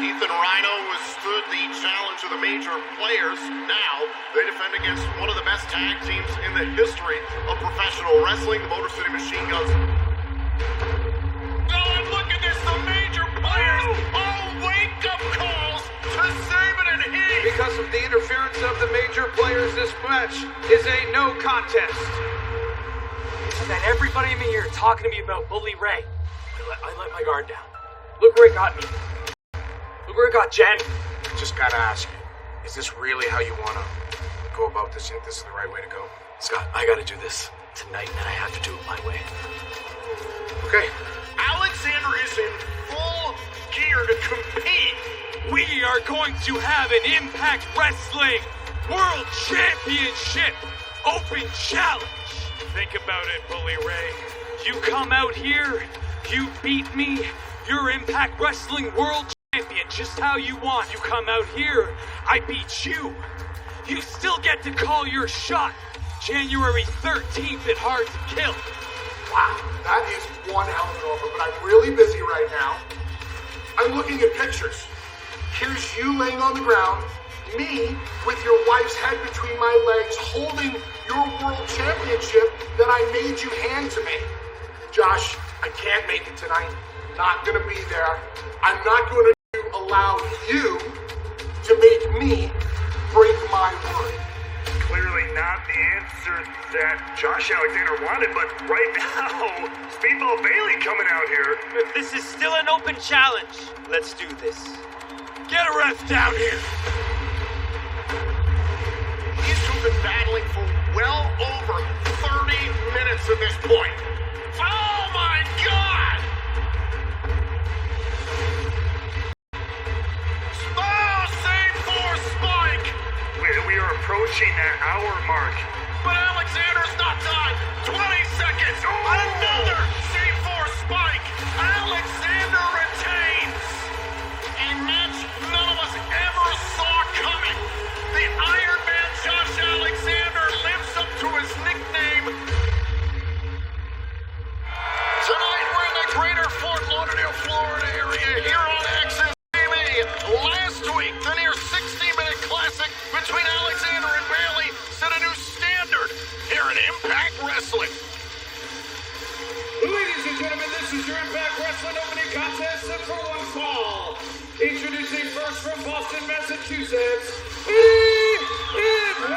Ethan Rhino withstood the challenge of the major players. Now they defend against one of the best tag teams in the history of professional wrestling, the Motor City Machine Guns. Oh, and look at this, the major players, all wake-up calls to Saban and Heath. Because of the interference of the major players, this match is a no contest. And then everybody in here talking to me about Bully Ray. I let my guard down. Look where it got me. Look where it got Jen. Just gotta ask you, is this really how you wanna go about this? You think this is the right way to go? Scott, I gotta do this tonight, and I have to do it my way. Okay. Alexander is in full gear to compete. We are going to have an Impact Wrestling World Championship Open Challenge. Think about it, Bully Ray. You come out here, you beat me, you're Impact Wrestling World Champion, just how you want. You come out here, I beat you. You still get to call your shot. January 13th at Hard to Kill. Wow, that is one hell of an offer, but I'm really busy right now. I'm looking at pictures. Here's you laying on the ground, me with your wife's head between my legs holding your world championship that I made you hand to me. Josh, I can't make it tonight. Not gonna be there. I'm not going to allow you to make me break my word. Clearly not the answer that Josh Alexander wanted, but right now, Speedball Bailey coming out here. If this is still an open challenge, let's do this. Get a ref down here. These two have been battling for well over 30 minutes at this point. Oh my God! Oh, save for Spike! We are approaching that hour mark. But Alexander's not done. 20 seconds. Another save for Spike. Alexander retains. A match none of us ever saw coming. The Iron Man Josh Alexander lives up to his nickname. Tonight we're in the greater Fort Lauderdale, Florida area here on Access TV. Last week, the near 60-minute classic between Alexander and Bailey set a new standard here in Impact Wrestling. Ladies and gentlemen, this is your Impact Wrestling opening contest set for one fall. Introducing first from Boston, Massachusetts, Edward.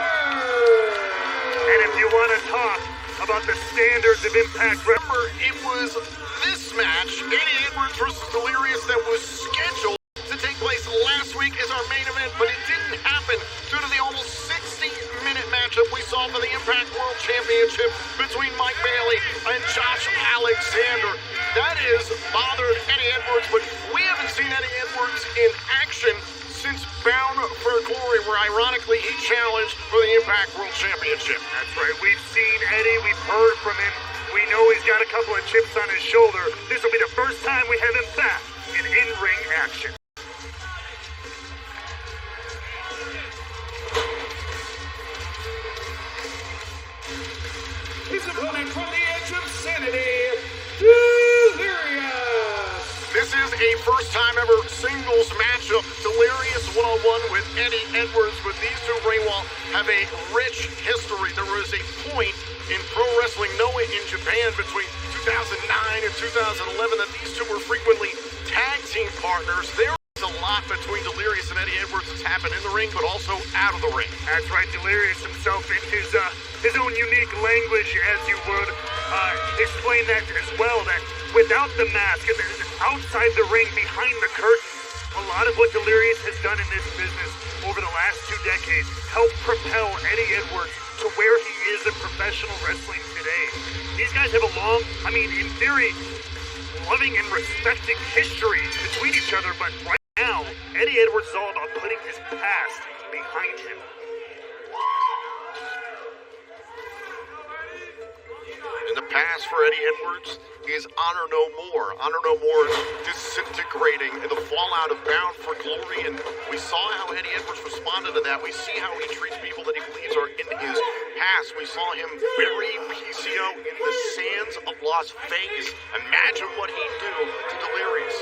And if you want to talk about the standards of Impact Wrestling, Remember, it was this match, Eddie Edwards versus Delirious, that was scheduled to take place last week as our main event, but it didn't happen due to the almost 60-minute matchup we saw for the Impact World Championship between Mike Bailey and Josh Alexander. That has bothered Eddie Edwards, but we haven't seen Eddie Edwards in action since Bound for Glory, where ironically he challenged for the Impact World Championship. that's right, we've seen Eddie, we've heard from him. We know he's got a couple of chips on his shoulder. This will be the first time we have him back in in-ring action. His opponent from the Edge of Sanity, Delirious. This is a first-time ever singles matchup. Delirious one-on-one with Eddie Edwards, but these two, Braywall, have a rich history. There was a point in Pro Wrestling Noah in Japan between 2009 and 2011 that these two were frequently tag team partners. There is a lot between Delirious and Eddie Edwards that's happened in the ring, but also out of the ring. That's right, Delirious himself in his own unique language, as you would, explain that as well, that without the mask, and outside the ring, behind the curtain, a lot of what Delirious has done in this business over the last 2 decades helped propel Eddie Edwards to where he is in professional wrestling today. These guys have a long, in theory, loving and respecting history between each other, but right now, Eddie Edwards is all about putting his past behind him. In the past for Eddie Edwards is Honor No More. Honor No More is disintegrating in the fallout of Bound for Glory, and we saw how Eddie Edwards responded to that. We see how he treats people that he believes are in his past. We saw him bury PCO in the sands of Las Vegas. Imagine what he'd do to Delirious.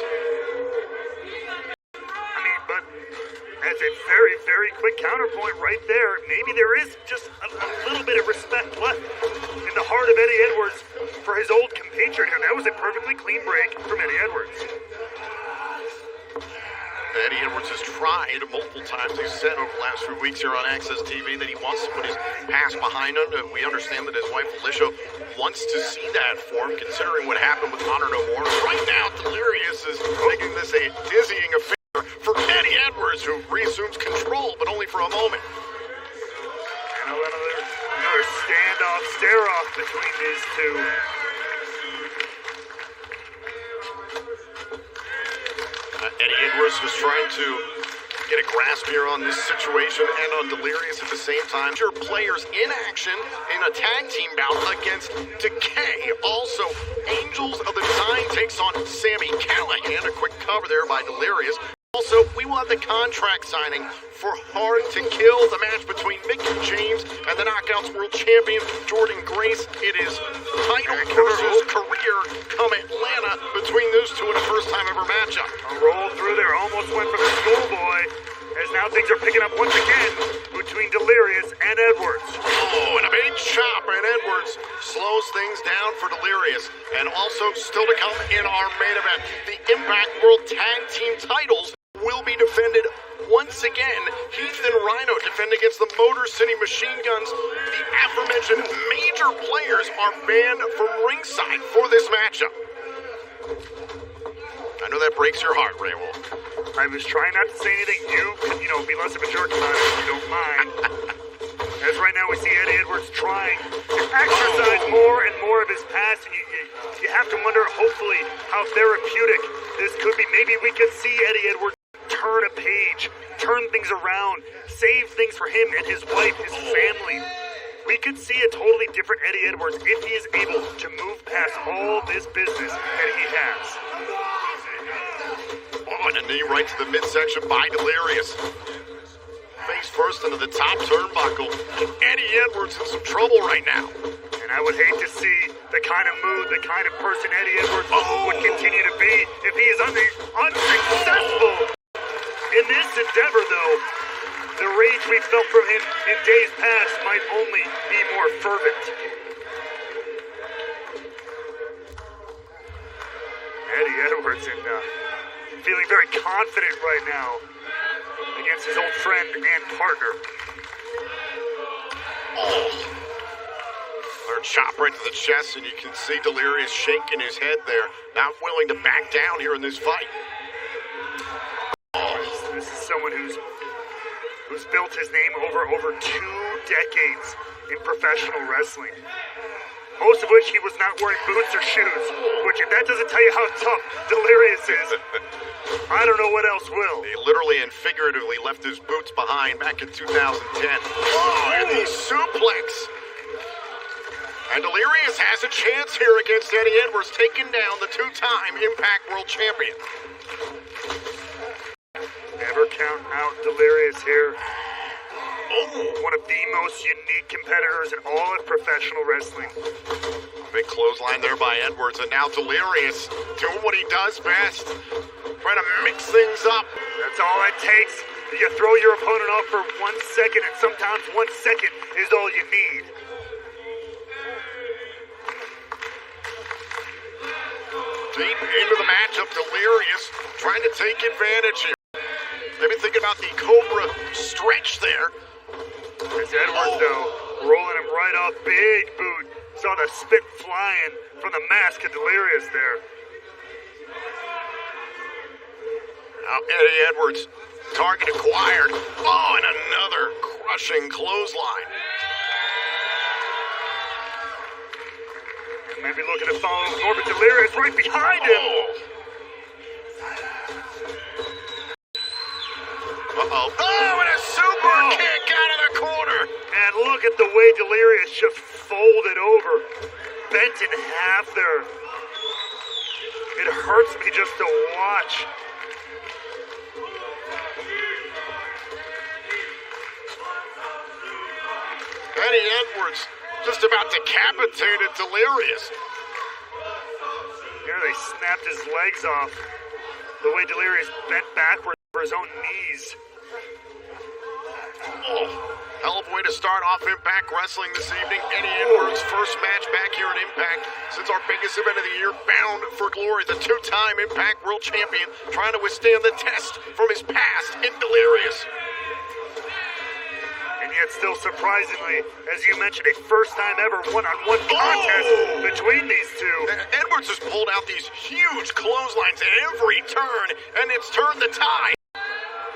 a very, very quick counterpoint right there. Maybe there is just a little bit of respect left in the heart of Eddie Edwards for his old compatriot here. That was a perfectly clean break from Eddie Edwards. Eddie Edwards has tried multiple times. He's said over the last few weeks here on Access TV that he wants to put his past behind him. We understand that his wife, Alicia, wants to see that for him, considering what happened with Honor No More. Right now, Delirious is making this a dizzying affair for Eddie Edwards, who reassumes control, but only for a moment. And another standoff, stare-off between these two. Eddie Edwards was trying to get a grasp here on this situation and on Delirious at the same time. Your players in action in a tag team bout against Decay. Also, Angels of the Design takes on Sami Callihan. A quick cover there by Delirious. Also, we will have the contract signing for Hard to Kill, the match between Mickey James and the Knockouts World Champion Jordan Grace. It is title versus career come Atlanta between those two in a first-time ever matchup. A roll through there, almost went for the schoolboy, as now things are picking up once again between Delirious and Edwards. Oh, and a big chop, and Edwards slows things down for Delirious. And also, still to come in our main event, the Impact World Tag Team titles will be defended once again. Heath and Rhino defend against the Motor City Machine Guns. The aforementioned major players are banned from ringside for this matchup. I know that breaks your heart, Ray Wolf. I was trying not to say anything. You can, be less of a jerk about it if you don't mind. As right now we see Eddie Edwards trying to exercise more and more of his past, and you have to wonder, hopefully, how therapeutic this could be. Maybe we could see Eddie Edwards turn a page, turn things around, save things for him and his wife, his family. We could see a totally different Eddie Edwards if he is able to move past all this business that he has. Oh, and a knee right to the midsection by Delirious. Face first into the top turnbuckle. Eddie Edwards in some trouble right now. And I would hate to see the kind of mood, the kind of person Eddie Edwards would continue to be if he is unsuccessful in this endeavor, though. The rage we felt from him in days past might only be more fervent. Eddie Edwards feeling very confident right now against his old friend and partner. Oh. Another chop right to the chest, and you can see Delirious shaking his head there, not willing to back down here in this fight. Oh, this is someone who's built his name over 2 decades in professional wrestling. Most of which he was not wearing boots or shoes, which if that doesn't tell you how tough Delirious is, I don't know what else will. He literally and figuratively left his boots behind back in 2010. Oh, and the suplex. And Delirious has a chance here against Eddie Edwards, taking down the 2-time Impact World Champion. Never count out Delirious here. Oh. One of the most unique competitors in all of professional wrestling. Big clothesline there by Edwards, and now Delirious doing what he does best. Trying to mix things up. That's all it takes. You throw your opponent off for 1 second, and sometimes 1 second is all you need. Deep into the matchup, Delirious trying to take advantage here. Maybe thinking about the Cobra stretch there. As Edwards, though, rolling him right off. Big boot. Saw the spit flying from the mask of Delirious there. Now Eddie Edwards, target acquired. Oh, and another crushing clothesline. Maybe looking to follow Norbert Delirious right behind him. Uh-oh. Oh, and a super kick out of the corner. And look at the way Delirious just folded over. Bent in half there. It hurts me just to watch. Eddie Edwards just about decapitated Delirious. There they snapped his legs off. The way Delirious bent backward for his own knees. Oh, hell of a way to start off Impact Wrestling this evening. Eddie Edwards' first match back here at Impact since our biggest event of the year, Bound for Glory. The two-time Impact World Champion trying to withstand the test from his past in Delirious. And yet still surprisingly, as you mentioned, a first-time ever one-on-one contest between these two. Edwards has pulled out these huge clotheslines at every turn, and it's turned the tide.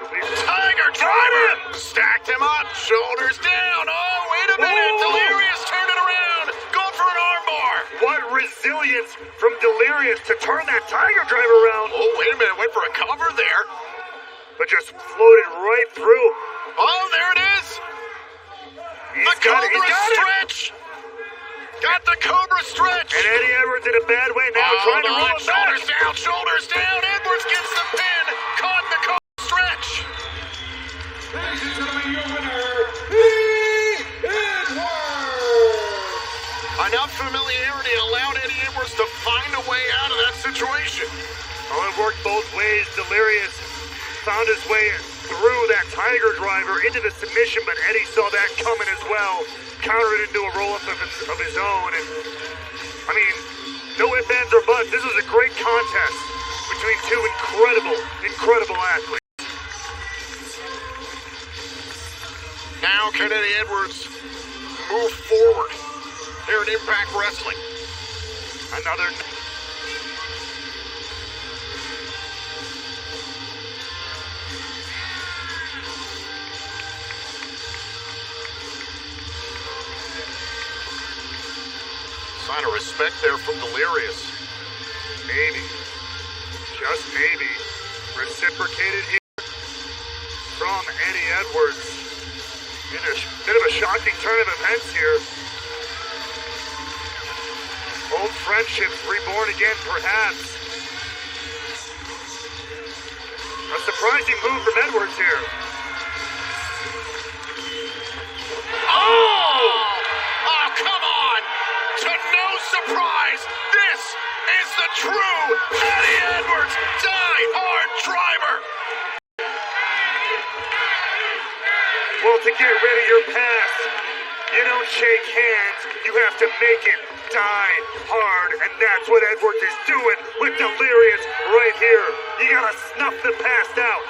Tiger Driver! Stacked him up, shoulders down. Oh, wait a minute. Delirious turned it around. Going for an armbar. What resilience from Delirious to turn that Tiger Driver around. Oh, wait a minute. Went for a cover there. But just floated right through. Oh, there it is. The Cobra stretch. Got the Cobra stretch. And Eddie Edwards in a bad way now, trying to roll it back. Shoulders down, shoulders down. Edwards gets the pin. Caught the Cobra stretch. Ladies and gentlemen, your winner, Eddie Edwards! Enough familiarity allowed Eddie Edwards to find a way out of that situation. Oh, it worked both ways. Delirious found his way through that Tiger Driver into the submission, but Eddie saw that coming as well. Countered it into a roll-up of his own. And, I mean, no ifs, ands, or buts. This was a great contest between two incredible athletes. Now can Eddie Edwards move forward here at Impact Wrestling? Another... Sign of respect there from Delirious. Maybe, just maybe, reciprocated here from Eddie Edwards. In a bit of a shocking turn of events here. Old friendships reborn again, perhaps. A surprising move from Edwards here. Oh, come on! To no surprise, this is the true Eddie Edwards die-hard driver! Well, to get rid of your past, you don't shake hands, you have to make it die hard, and that's what Edwards is doing with Delirious right here. You gotta snuff the past out.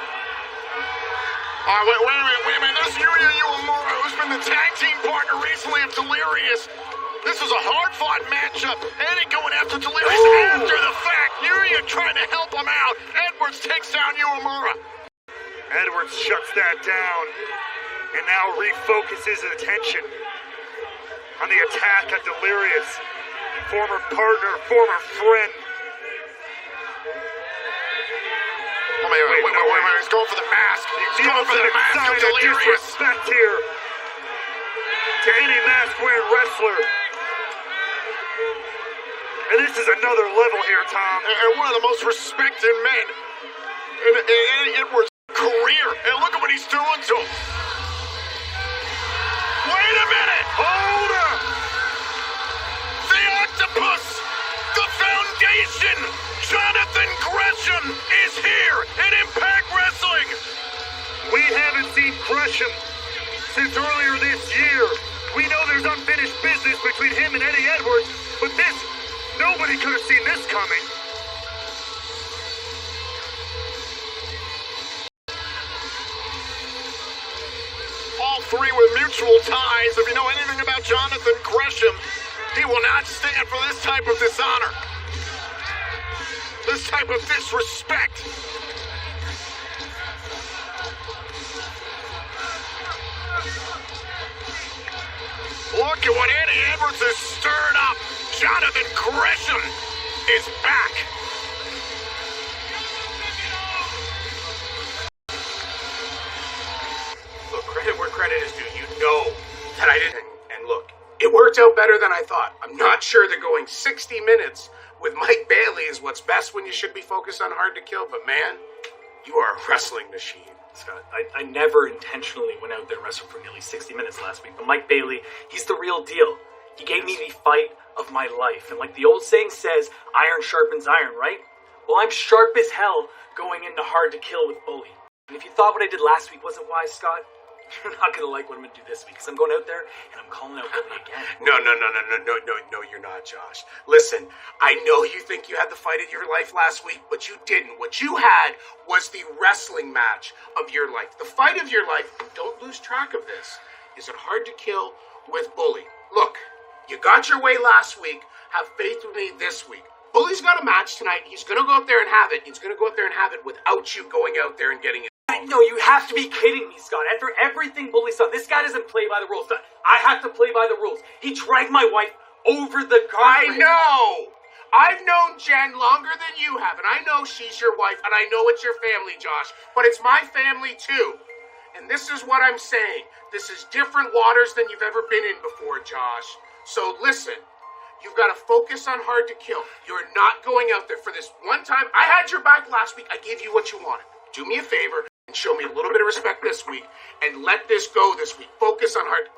Wait a minute. There's Yuya Uemura, who's been the tag team partner recently of Delirious. This was a hard-fought matchup. Eddie going after Delirious after the fact. Yuya trying to help him out. Edwards takes down Uemura. Edwards shuts that down and now refocuses his attention on the attack on Delirious. Former partner, former friend. Wait. He's going for the mask. He's going for the mask of Delirious. Disrespect here to any mask-wearing wrestler. And this is another level here, Tom. And one of the most respected men in Eddie Edwards' career. And look at what he's doing to him. Wait a minute! Hold up! The Octopus! The Foundation! Jonathan Gresham is here in Impact Wrestling! We haven't seen Gresham since earlier this year. We know there's unfinished business between him and Eddie Edwards, but this, nobody could have seen this coming. All three with mutual ties. If you know anything about Jonathan Gresham, he will not stand for this type of dishonor. This type of disrespect. Look at what Eddie Edwards has stirred up. Jonathan Gresham is back. Look, credit where credit is due. You know that I didn't. And look, it worked out better than I thought. I'm not sure that going 60 minutes with Mike Bailey is what's best when you should be focused on Hard to Kill, but man, you are a wrestling machine. Scott, I never intentionally went out there wrestling for nearly 60 minutes last week, but Mike Bailey, he's the real deal. He gave me the fight of my life, and like the old saying says, iron sharpens iron, right? Well, I'm sharp as hell going into Hard to Kill with Bully. And if you thought what I did last week wasn't wise, Scott, you're not gonna like what I'm gonna do this week, because I'm going out there and I'm calling out Billy again. No, you're not, Josh. Listen, I know you think you had the fight of your life last week, but you didn't. What you had was the wrestling match of your life. The fight of your life, and don't lose track of this, is it hard to kill with Bully. Look, you got your way last week. Have faith with me this week. Bully's got a match tonight. He's gonna go out there and have it. He's gonna go out there and have it without you going out there and getting it. No, you have to be kidding me, Scott. After everything Bully's done, this guy doesn't play by the rules. I have to play by the rules. He dragged my wife over the guardrail. I know! I've known Jen longer than you have, and I know she's your wife, and I know it's your family, Josh, but it's my family too. And this is what I'm saying. This is different waters than you've ever been in before, Josh. So listen, you've got to focus on hard to kill. You're not going out there for this one time. I had your back last week. I gave you what you wanted. Do me a favor and show me a little bit of respect this week, and let this go this week. Focus on hard.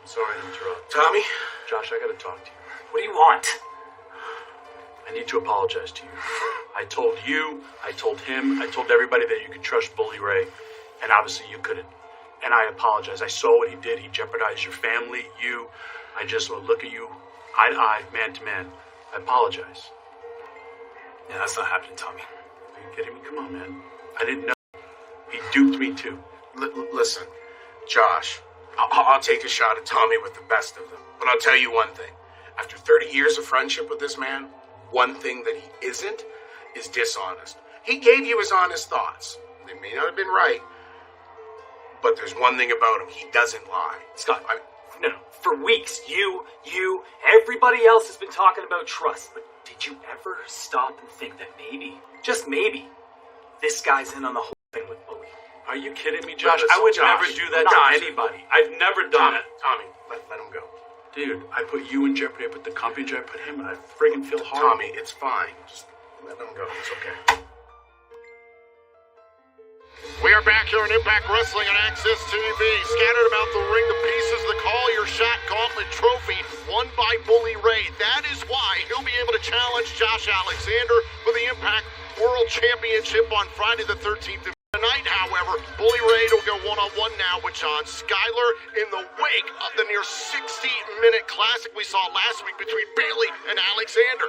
I'm sorry to interrupt. Tommy? Josh, I gotta talk to you. What do you want? I need to apologize to you. I told you, I told him, I told everybody that you could trust Bully Ray, and obviously you couldn't. And I apologize. I saw what he did. He jeopardized your family, you. I just want to look at you eye to eye, man to man. I apologize. Yeah, that's not happening, Tommy. Are you kidding me? Come on, man. I didn't know. He duped me too. Listen, Josh, I'll take a shot at Tommy with the best of them. But I'll tell you one thing. After 30 years of friendship with this man, one thing that he isn't is dishonest. He gave you his honest thoughts. They may not have been right, but there's one thing about him. He doesn't lie. Scott, no. For weeks, you, everybody else has been talking about trust. But did you ever stop and think that maybe, just maybe, this guy's in on the whole thing with Bully? Are you kidding me, Josh? Listen, I would Josh, never do that Josh. to anybody. I've never done it. Tommy, let him go. Dude, I put you in jeopardy, I put the company in jeopardy, I put him, and I friggin' feel horrible. Tommy, it's fine. Just let him go. It's okay. We are back here in Impact Wrestling on Access TV. Scattered about the ring, the pieces, the Call Your Shot Gauntlet Trophy won by Bully Ray. That is why he'll be able to challenge Josh Alexander for the Impact World Championship on Friday the 13th. Tonight, however, Bully Ray will go one-on-one now with John Skyler in the wake of the near 60-minute classic we saw last week between Bailey and Alexander.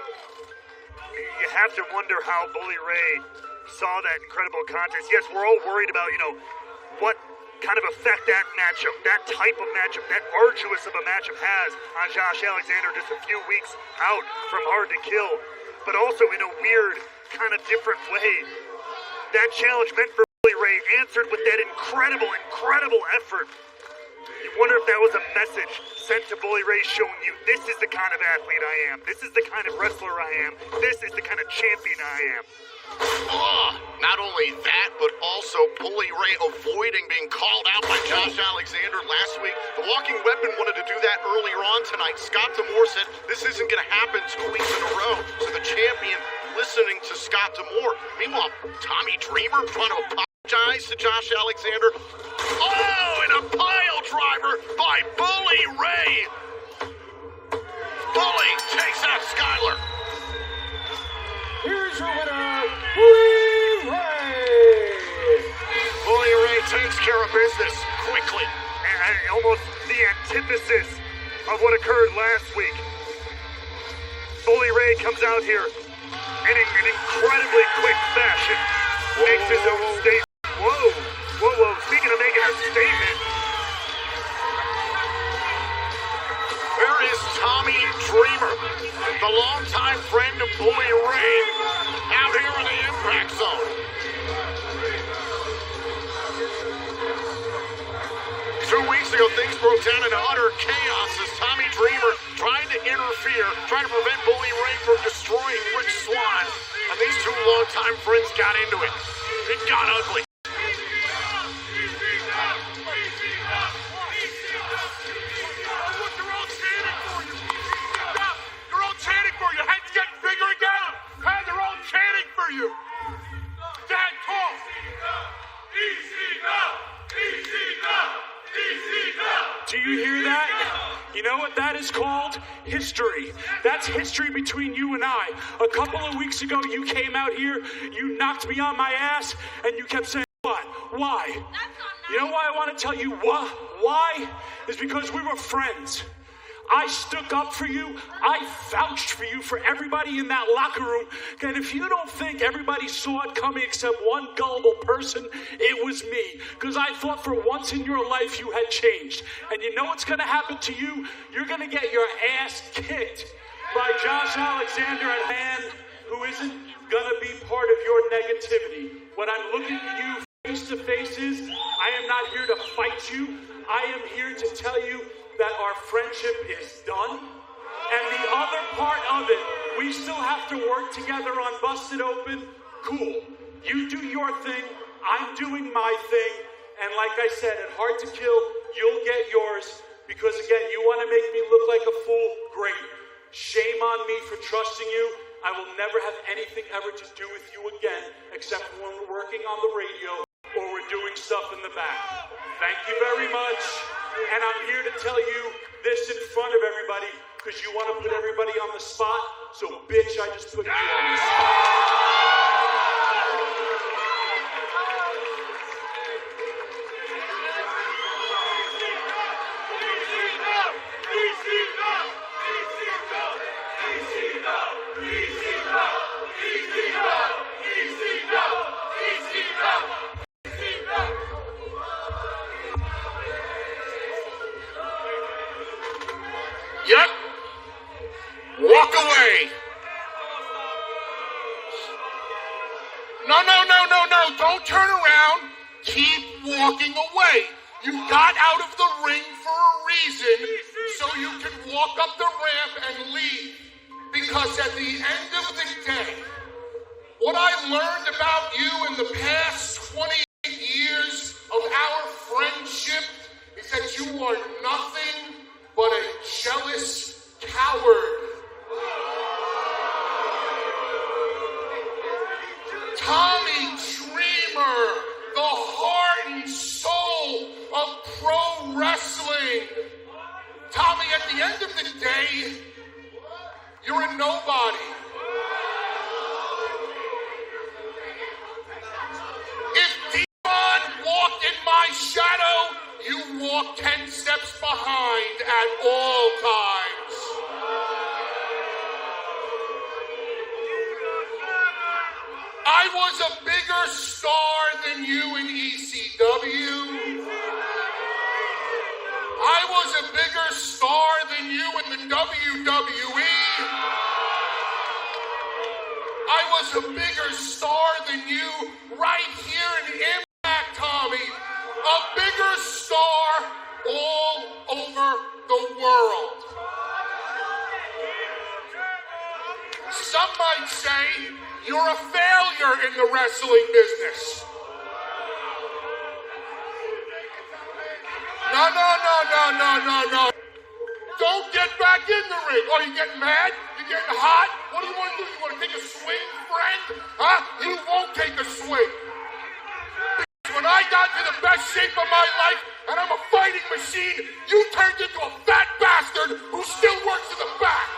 You have to wonder how Bully Ray saw that incredible contest. Yes, we're all worried about, what kind of effect that matchup, that type of matchup, that arduous of a matchup has on Josh Alexander just a few weeks out from Hard to Kill, but also in a weird, kind of different way. That challenge meant for Bully Ray answered with that incredible effort. You wonder if that was a message sent to Bully Ray showing you, this is the kind of athlete I am, this is the kind of wrestler I am, this is the kind of champion I am. Not only that, but also Bully Ray avoiding being called out by Josh Alexander last week. The Walking Weapon wanted to do that earlier on tonight. Scott D'Amore said this isn't going to happen 2 weeks in a row. So the champion listening to Scott D'Amore. Meanwhile, Tommy Dreamer trying to apologize to Josh Alexander. Oh, and a pile driver by Bully Ray. Bully takes out Skyler. Here's your winner, Bully Ray! Bully Ray takes care of business quickly. And almost the antithesis of what occurred last week. Bully Ray comes out here in an incredibly quick fashion, makes his own statement. Whoa, speaking of making a statement. Where is Tommy Dreamer, the longtime friend of Bully Ray, out here in the Impact Zone? 2 weeks ago, things broke down into utter chaos as Tommy Dreamer tried to interfere, trying to prevent Bully Ray from destroying Rich Swann. And these two longtime friends got into it. It got ugly. Do you hear that? You know what that is called? History. That's history between you and I. A couple of weeks ago, you came out here, you knocked me on my ass, and you kept saying, why? You know why I want to tell you why? Is because we were friends. I stuck up for you. I vouched for you, for everybody in that locker room. And if you don't think everybody saw it coming except one gullible person, it was me. Because I thought for once in your life you had changed. And you know what's going to happen to you? You're going to get your ass kicked by Josh Alexander, a man who isn't going to be part of your negativity. When I'm looking at you face to face is, I am not here to fight you. I am here to tell you that our friendship is done. And the other part of it, we still have to work together on Busted Open. Cool. You do your thing. I'm doing my thing. And like I said, at Hard to Kill, you'll get yours. Because again, you want to make me look like a fool? Great. Shame on me for trusting you. I will never have anything ever to do with you again, except when we're working on the radio or we're doing stuff in the back. Thank you very much. And I'm here to tell you this in front of everybody because you want to put everybody on the spot. So, bitch, I just put you on the spot. Yep. Walk away. No. Don't turn around. Keep walking away. You got out of the ring for a reason, so you can walk up the ramp and leave. Because at the end of the day, what I learned about you in the past 28 years of our friendship is that you are nothing but a jealous coward. Tommy Dreamer, the heart and soul of pro wrestling. Tommy, at the end of the day, you're a nobody. If Devon walked in my shadow, you walk 10 steps behind at all times. I was a bigger star than you in ECW. I was a bigger star than you in the WWE. I was a bigger star than you right here in Impact, Tommy. A bigger star all over the world. Some might say you're a failure in the wrestling business. No. Don't get back in the ring. Oh, you getting mad? You getting hot? What do you want to do? You want to take a swing, friend? Huh? You won't take a swing. When I got to the best shape of my life, and I'm a fighting machine, you turned into a fat bastard who still works in the back.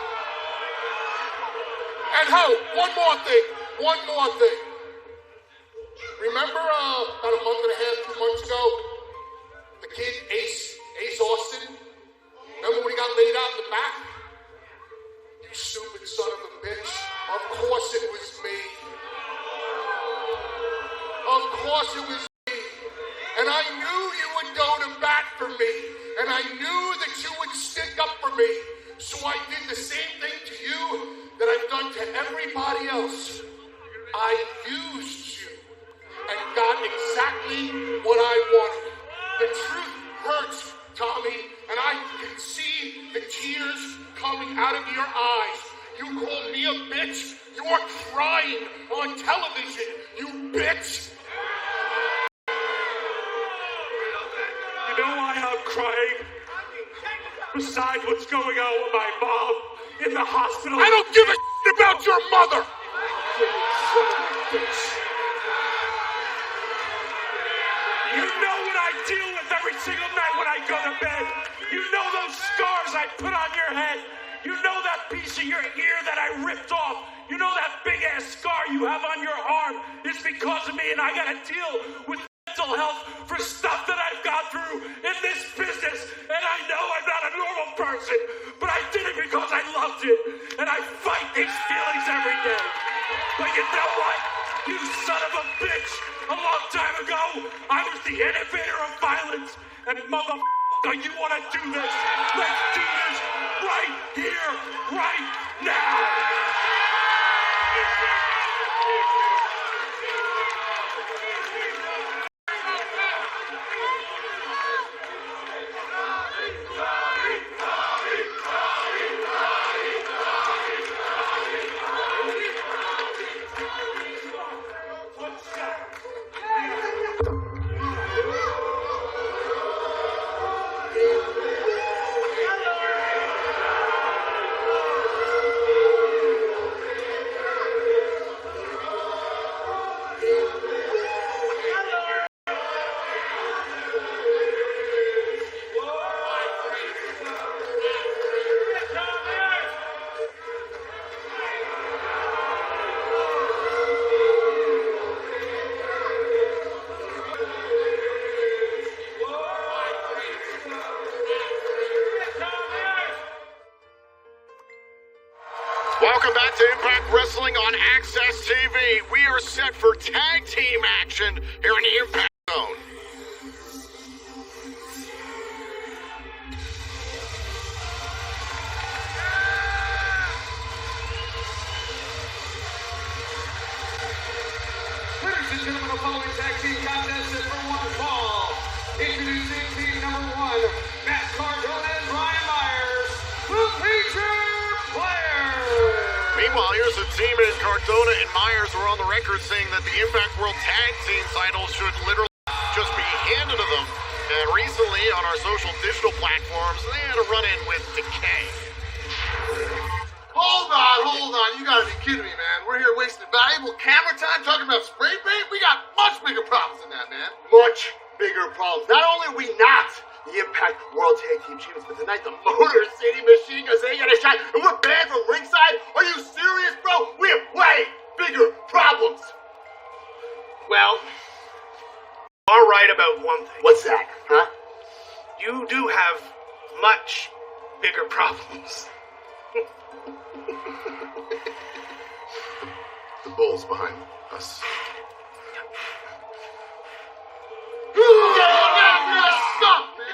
And one more thing. Remember about a month and a half, 2 months ago, the kid Ace Austin? Remember when he got laid out in the back? You stupid son of a bitch. Of course it was me. Of course it was me. And I knew you would go to bat for me. And I knew that you would stick up for me. So I did the same thing to you that I've done to everybody else. I used you and got exactly what I wanted. The truth hurts, Tommy, and I can see the tears coming out of your eyes. You called me a bitch. You are crying on television, you bitch. You know why I'm crying? Besides what's going on with my mom in the hospital. I don't give a shit about your mother. You know what I deal with every single night when I go to bed. You know those scars I put on your head. You know that piece of your ear that I ripped off. You know that big ass scar you have on your arm is because of me, and I gotta deal with mental mental health for stuff that I've gone through in this business. And I know I'm not a normal person, but I did it because I loved it. And I fight these feelings every day. But you know what? You son of a bitch! A long time ago, I was the innovator of violence. And motherfucker, you want to do this? Let's do this right here, right now! Welcome back to Impact Wrestling on Access TV. We are set for tag team action here in the Impact Zone. Ladies and gentlemen, the following tag team contest is for one fall. Introducing team number one, Matt Cardona and Brian Myers, the Major Players. Meanwhile, here's the team in Cardona and Myers were on the record saying that the Impact World Tag Team titles should literally just be handed to them. And recently, on our social digital platforms, they had a run-in with Decay. Hold on. You gotta be kidding me, man. We're here wasting valuable camera time talking about spray paint? We got much bigger problems than that, man. Much bigger problems. Not only are we not the Impact World Tag Team Champions, but tonight the Motor City Machine Guns, they got a shot, and we're banned from ringside? Are you serious, bro? We have way bigger problems. Well, all right about one thing. What's that, huh? You do have much bigger problems. The bull's behind us. Stop, man!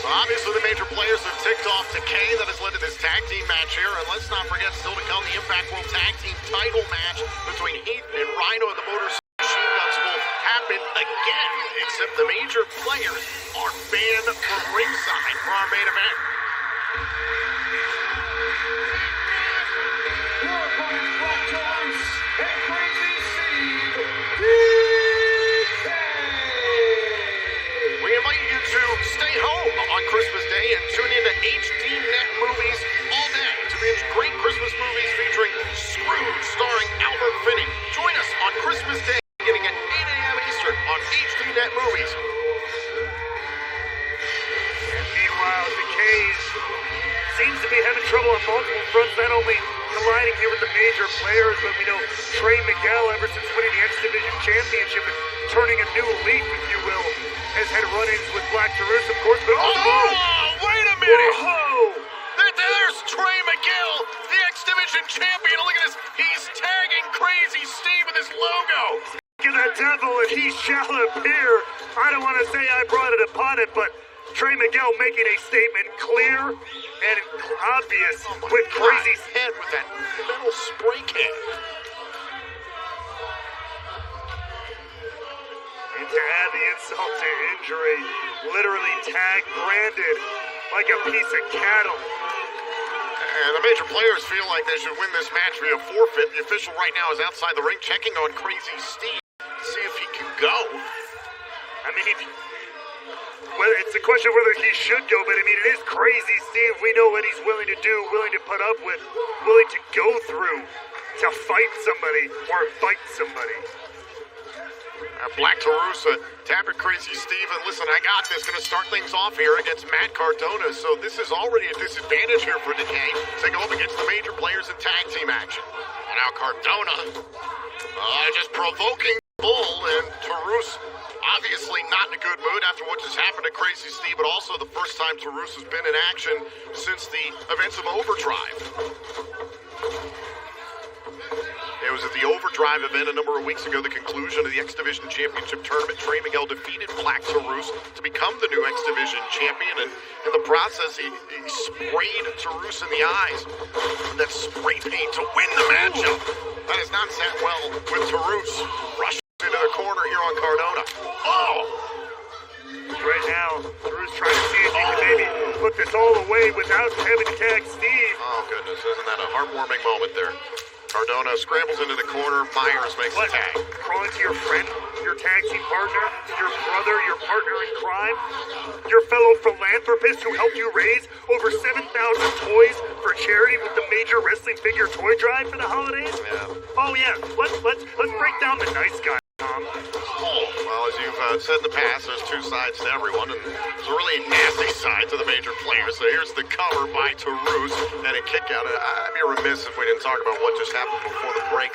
So obviously the major players have ticked off Decay that has led to this tag team match here. And let's not forget, still to come, the Impact World Tag Team title match between Heath and Rhino and the Motor City Machine Guns will happen again. Except the major players are banned from ringside for our main event. Your opponents, Black Taurus and Crazy Steve, DK. We invite you to stay home on Christmas Day and tune in to HD Net Movies all day to binge great Christmas movies featuring Scrooge starring Albert Finney. Join us on Christmas Day beginning at 8 a.m. Eastern on HD Net Movies. Meanwhile, Decay seems to be having trouble on multiple fronts, not only colliding here with the major players, but we know Trey Miguel, ever since winning the X Division Championship and turning a new leaf, if you will, has had run-ins with Black Taurus, of course, but Wait a minute! Whoa! There's Trey Miguel, the X Division champion. Look at this. He's tagging Crazy Steve with his logo. Get that devil and he shall appear. I don't want to say I brought it upon it, but Trey Miguel making a statement clear and obvious with Crazy's head with that metal spray can. And to add the insult to injury, literally tag branded like a piece of cattle. And the major players feel like they should win this match via forfeit. The official right now is outside the ring checking on Crazy Steve to see if he can go. I mean, well, it's a question of whether he should go, but I mean, it is Crazy Steve. We know what he's willing to do, willing to put up with, willing to go through to fight somebody or fight somebody. Black Taurus tapping Crazy Steve, and listen, I got this. Going to start things off here against Matt Cardona, so this is already a disadvantage here for Decay. Take a look against the major players in tag team action. And now Cardona, just provoking bull Tarus, obviously not in a good mood after what just happened to Crazy Steve, but also the first time Tarus has been in action since the events of Overdrive. It was at the Overdrive event a number of weeks ago, the conclusion of the X Division Championship Tournament. Trey Miguel defeated Black Tarus to become the new X Division champion, and in the process, he sprayed Tarus in the eyes. That spray paint to win the matchup. That has not sat well with Tarus. Rushes into the corner here on Cardona. Oh! Right now, Drew's trying to see if he can maybe put this all away without having to tag Steve. Oh, goodness. Isn't that a heartwarming moment there? Cardona scrambles into the corner. Myers makes the tag. Crawling to your friend, your tag team partner, your brother, your partner in crime, your fellow philanthropist who helped you raise over 7,000 toys for charity with the Major Wrestling Figure Toy Drive for the holidays? Yeah. Oh yeah, let's break down the nice guy, Tom. Oh, well, as you've said in the past, there's two sides to everyone, and there's a really nasty side to the major players. So here's the cover by Tarus and a kick out. I'd be remiss if we didn't talk about what just happened before the break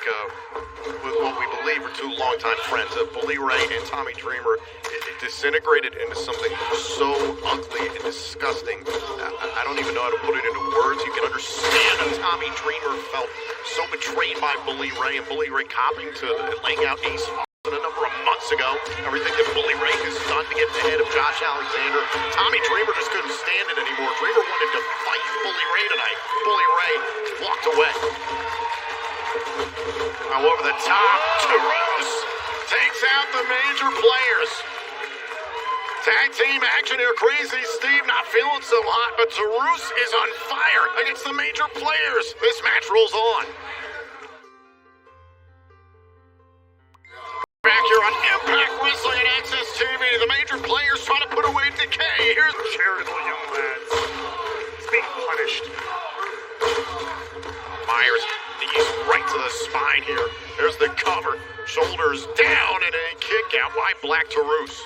with what we believe are two longtime friends. Bully Ray and Tommy Dreamer. It disintegrated into something so ugly and disgusting. I don't even know how to put it into words. You can understand that Tommy Dreamer felt so betrayed by Bully Ray, and Bully Ray copying to laying out Ace a number of months ago. Everything that Bully Ray has done to get ahead of Josh Alexander. Tommy Dreamer just couldn't stand it anymore. Dreamer wanted to fight Bully Ray tonight. Bully Ray walked away. Now over the top, Tarus takes out the major players. Tag team action here. Crazy Steve not feeling so hot, but Tarus is on fire against the major players. This match rolls on. Back here on Impact Wrestling and Access TV, the major players trying to put away Decay. Here's Charitable young lads. He's being punished. Myers, knees right to the spine here. There's the cover. Shoulders down and a kick out by Black Tarus.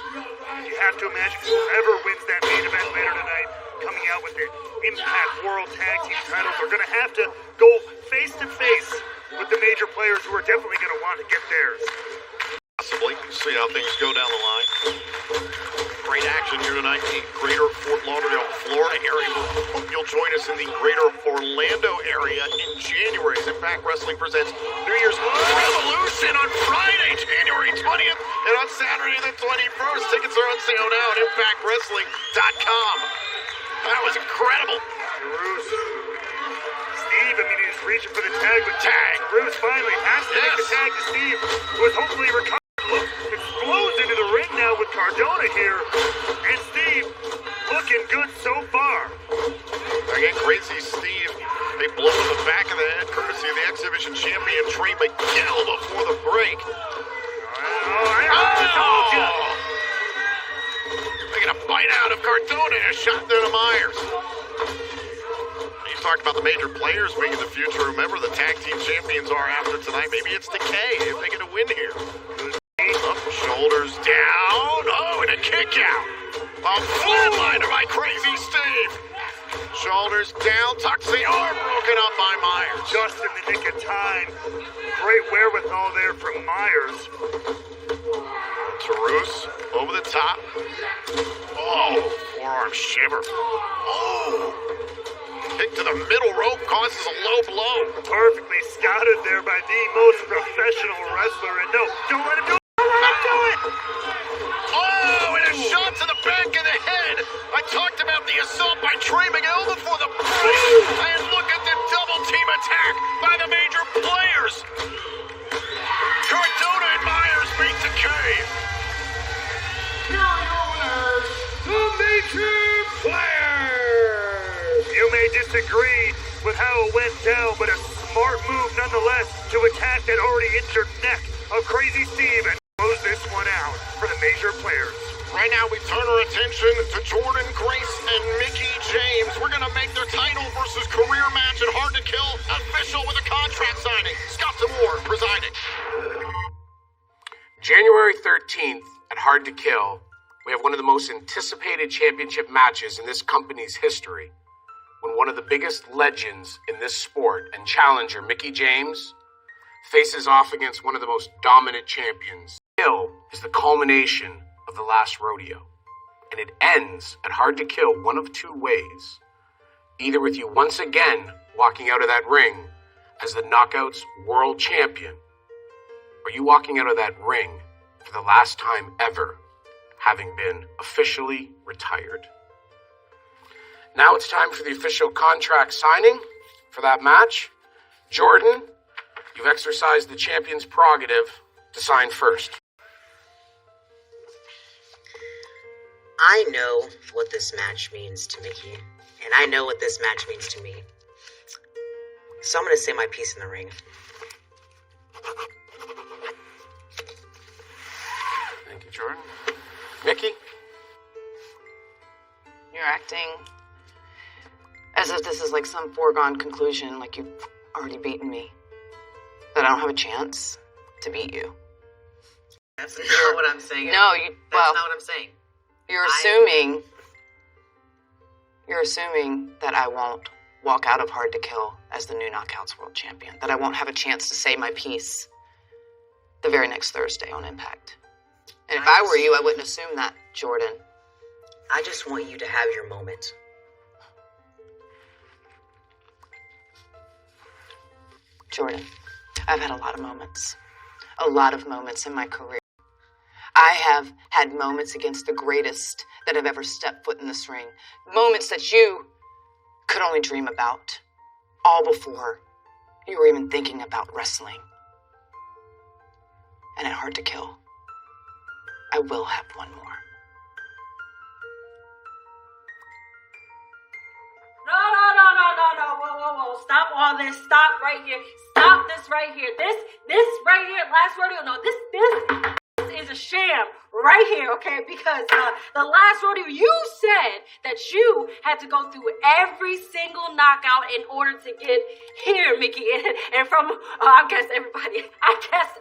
You have to imagine whoever wins that main event later tonight, coming out with the Impact World Tag Team titles, are going to have to go face to face with the major players who are definitely going to want to get theirs. Possibly. See how things go down the line. Great action here tonight in the greater Fort Lauderdale, Florida area. Hope you'll join us in the greater Orlando area in January as Impact Wrestling presents New Year's Revolution on Friday, January 20th, and on Saturday the 21st. Tickets are on sale now at ImpactWrestling.com. That was incredible. Steve, I mean, he's reaching for the tag, but Bruce finally has to make the tag to Steve, who is hopefully recovering. Explodes into the ring now with Cardona here, and Steve looking good so far. Again, Crazy Steve, a blow in the back of the head, courtesy of the X Division champion Trey Miguel before the break. I told you. Taking a bite out of Cardona and a shot down to Myers. You talked about the major players being in the future. Remember, the tag team champions are after tonight. Maybe it's Decay if they get a win here. Up, shoulders down. Oh, and a kick out. A flatliner by Crazy Steve. Shoulders down, tucks the arm, broken up by Myers. Just in the nick of time. Great wherewithal there from Myers. Tarus over the top. Oh, forearm shiver. Oh. Kick to the middle rope causes a low blow. Perfectly scouted there by the most professional wrestler. And no, don't let him do it. Don't let him do it. Oh, and a shot to the back of the head. I talked about the assault by Trey Miguel before the break. And look at the double team attack by the major players. Cardona and Myers beat Decay. Here are your winners, the major players. You may disagree with how it went down, but a smart move nonetheless to attack that already injured neck of Crazy Steve and close this one out for the major players. Right now, we turn our attention to Jordan Grace and Mickey James. We're going to make their title versus career match at Hard to Kill official with a contract signing. Scott Demore presiding. January 13th at Hard to Kill, we have one of the most anticipated championship matches in this company's history, when one of the biggest legends in this sport and challenger, Mickey James, faces off against one of the most dominant champions. Kill is the culmination of the last rodeo. And it ends at Hard to Kill one of two ways. Either with you once again walking out of that ring as the Knockouts World Champion, or you walking out of that ring for the last time ever, having been officially retired. Now it's time for the official contract signing for that match. Jordan, you've exercised the champion's prerogative to sign first. I know what this match means to Mickey, and I know what this match means to me. So I'm going to say my piece in the ring. Thank you, Jordan. Mickey? You're acting as if this is like some foregone conclusion, like you've already beaten me. That I don't have a chance to beat you. That's not what I'm saying. No, That's not what I'm saying. You're assuming that I won't walk out of Hard to Kill as the new Knockouts World Champion. That I won't have a chance to say my piece the very next Thursday on Impact. And if I were you, I wouldn't assume that, Jordan. I just want you to have your moment. Jordan, I've had a lot of moments. A lot of moments in my career. I have had moments against the greatest that have ever stepped foot in this ring. Moments that you could only dream about. All before you were even thinking about wrestling. And at Hard to Kill, I will have one more. No. Whoa. Stop all this. Stop right here. Stop this right here. This right here, last rodeo. No, this is a sham right here, okay? Because the last rodeo, you said that you had to go through every single knockout in order to get here, Mickey. And from, I guess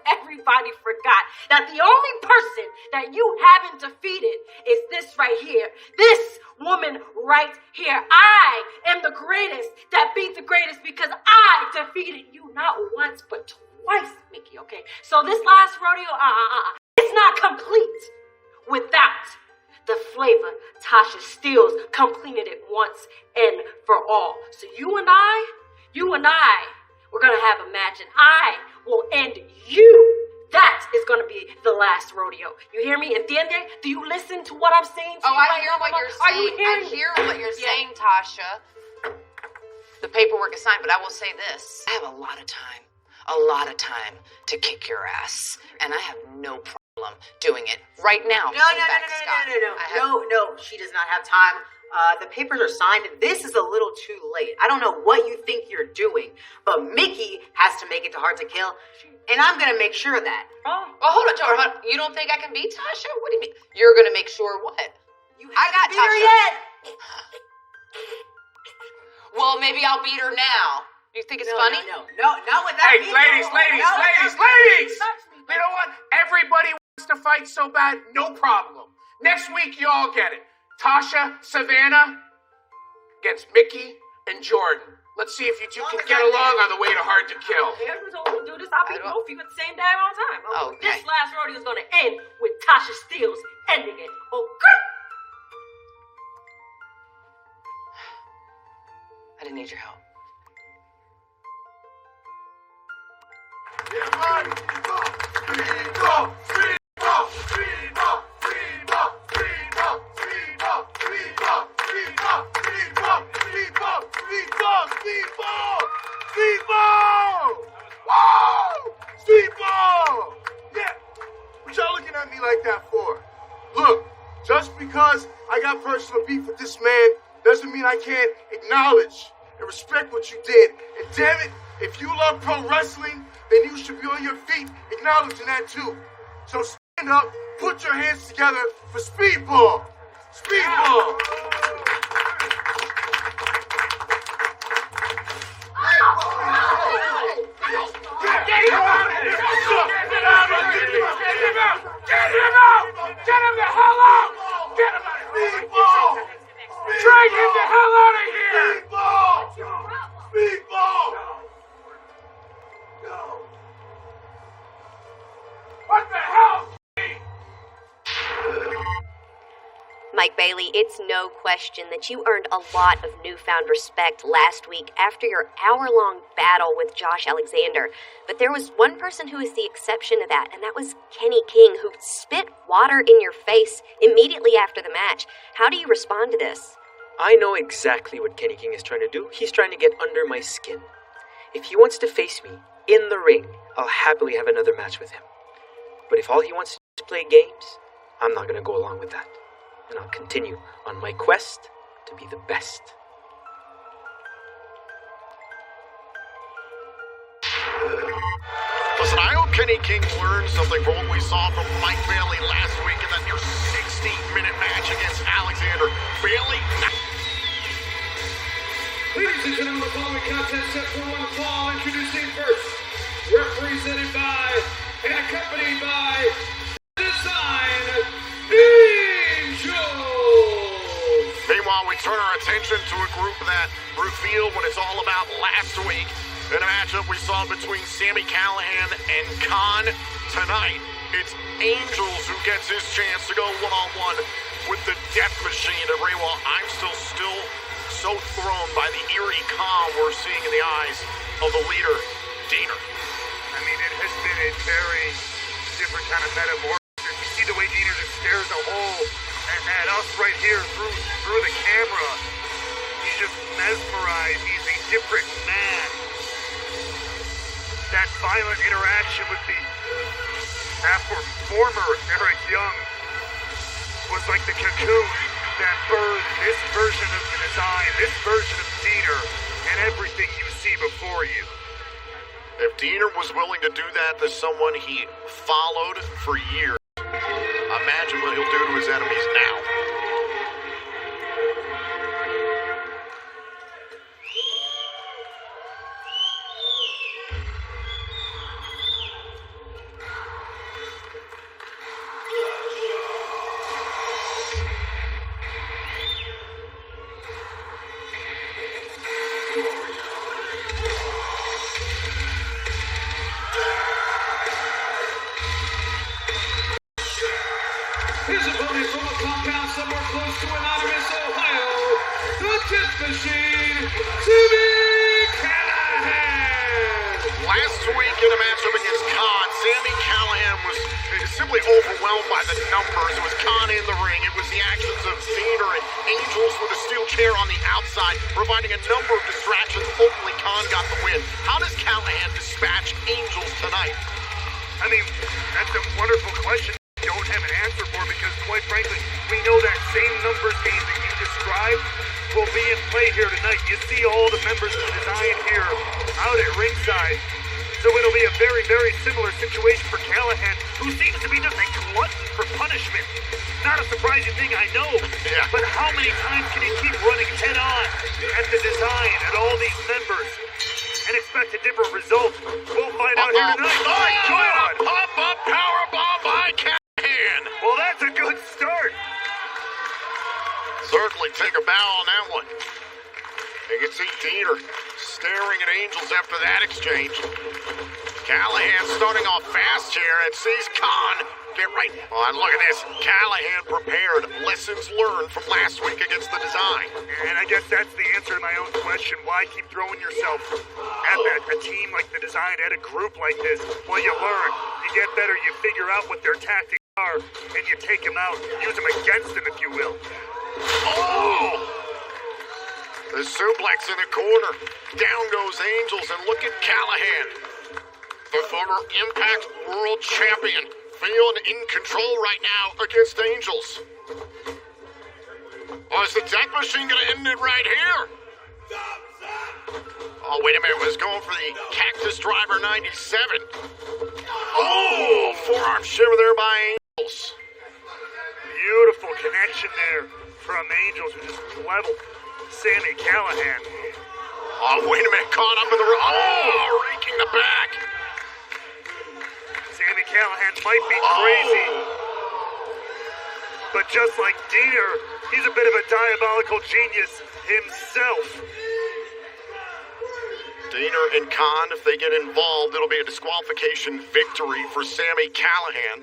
everybody forgot that the only person that you haven't defeated is this right here. This woman right here. I am the greatest that beat the greatest because I defeated you not once but twice, Mickey, okay? So this last rodeo, it's not complete without the flavor Tasha Steelz completed it once and for all. So you and I, we're gonna have a match and I will end you. That is gonna be the last rodeo. You hear me? ¿Entiende? Do you listen to what I'm saying? I hear what you're saying. Are you hearing I hear what you're saying, Tasha. The paperwork is signed, but I will say this. I have a lot of time to kick your ass. And I have no problem doing it right now. No, she does not have time. The papers are signed. This is a little too late. I don't know what you think you're doing, but Mickey has to make it to Hard to Kill, and I'm going to make sure of that. Oh, well, hold on. You don't think I can beat Tasha? What do you mean? You're going to make sure what? I got beat her yet. Well, maybe I'll beat her now. You think it's funny? No, not with that. Hey, ladies! You know what? Everybody wants to fight so bad, no problem. Next week, you all get it. Tasha, Savannah, against Mickey and Jordan. Let's see if you two can get along on the way to Hard to Kill. Here's what we'll do this. I'll beat both of you at the same daggone time. Okay. This last rodeo is going to end with Tasha Steelz ending it. Okay? I didn't need your help. What y'all looking at me like that for? Look, just because I got personal beef with this man doesn't mean I can't acknowledge and respect what you did. And damn it, if you love pro wrestling, then you should be on your feet acknowledging that too. So stand up, put your hands together for Speedball. Speedball. Get him the hell out! Get him out of here! Speedball! Drag him the hell out of here! Speedball! Speedball! What the hell? Mike Bailey, it's no question that you earned a lot of newfound respect last week after your hour-long battle with Josh Alexander. But there was one person who was the exception to that, and that was Kenny King, who spit water in your face immediately after the match. How do you respond to this? I know exactly what Kenny King is trying to do. He's trying to get under my skin. If he wants to face me in the ring, I'll happily have another match with him. But if all he wants to play games, I'm not going to go along with that. And I'll continue on my quest to be the best. Listen, I hope Kenny King learned something from what we saw from Mike Bailey last week in that near 60-minute match against Alexander. Bailey... Ladies and gentlemen, the following contest set for one fall. Introducing first, represented by and accompanied by Design Angels. Meanwhile, we turn our attention to a group that revealed what it's all about last week in a matchup we saw between Sami Callihan and Khan. Tonight, it's Angels who gets his chance to go one-on-one with the Death Machine. And Ray, while I'm still so thrown by the eerie calm we're seeing in the eyes of the leader, Diener. I mean, it has been a very different kind of metamorphosis. You see the way Diener just stares a hole at us right here through the camera. He's just mesmerized. He's a different man. That violent interaction with the former Eric Young was like the cocoon that birthed this version of the design, this version of Diener, and everything you see before you. If Diener was willing to do that to someone he followed for years, imagine what he'll do to his enemies now. His opponent from a compound somewhere close to anonymous Ohio, the Death Machine, Sami Callihan. Last week in a matchup against Khan, Sami Callihan was simply overwhelmed by the numbers. It was Khan in the ring. It was the actions of Diener and Angels with a steel chair on the outside, providing a number of distractions. Ultimately, Khan got the win. How does Callihan dispatch Angels tonight? I mean, that's a wonderful question. Don't have an answer for, because quite frankly, we know that same numbers game that you described will be in play here tonight. You see all the members of the design here out at ringside. So it'll be a very, very similar situation for Callihan, who seems to be just a glutton for punishment. Not a surprising thing, I know. Yeah. But how many times can he keep running head on at the design, at all these members, and expect a different result? We'll find out here tonight. My God! Pop-up powerbomb by Callihan. Well, that's a good start. Certainly take a bow on that one. You can see Diener staring at Angels after that exchange. Callihan starting off fast here and sees Khan get right. Oh, and look at this. Callihan prepared. Lessons learned from last week against the design. And I guess that's the answer to my own question. Why keep throwing yourself at a team like the design, at a group like this? Well, you learn. You get better. You figure out what their tactics are, and you take them out. Use them against them, if you will. Oh! The suplex in the corner. Down goes Angels, and look at Callihan. The former Impact World Champion, feeling in control right now against Angels. Oh, is the Death Machine going to end it right here? Oh, wait a minute. Was going for the Cactus Driver 97. Oh, forearm shiver there by Angels. Beautiful connection there from Angels, who just leveled Sami Callihan. Oh, wait a minute. Caught up in the... Oh, raking the back. Sami Callihan might be crazy, but just like Diener, he's a bit of a diabolical genius himself. Diener and Khan, if they get involved, it'll be a disqualification victory for Sami Callihan.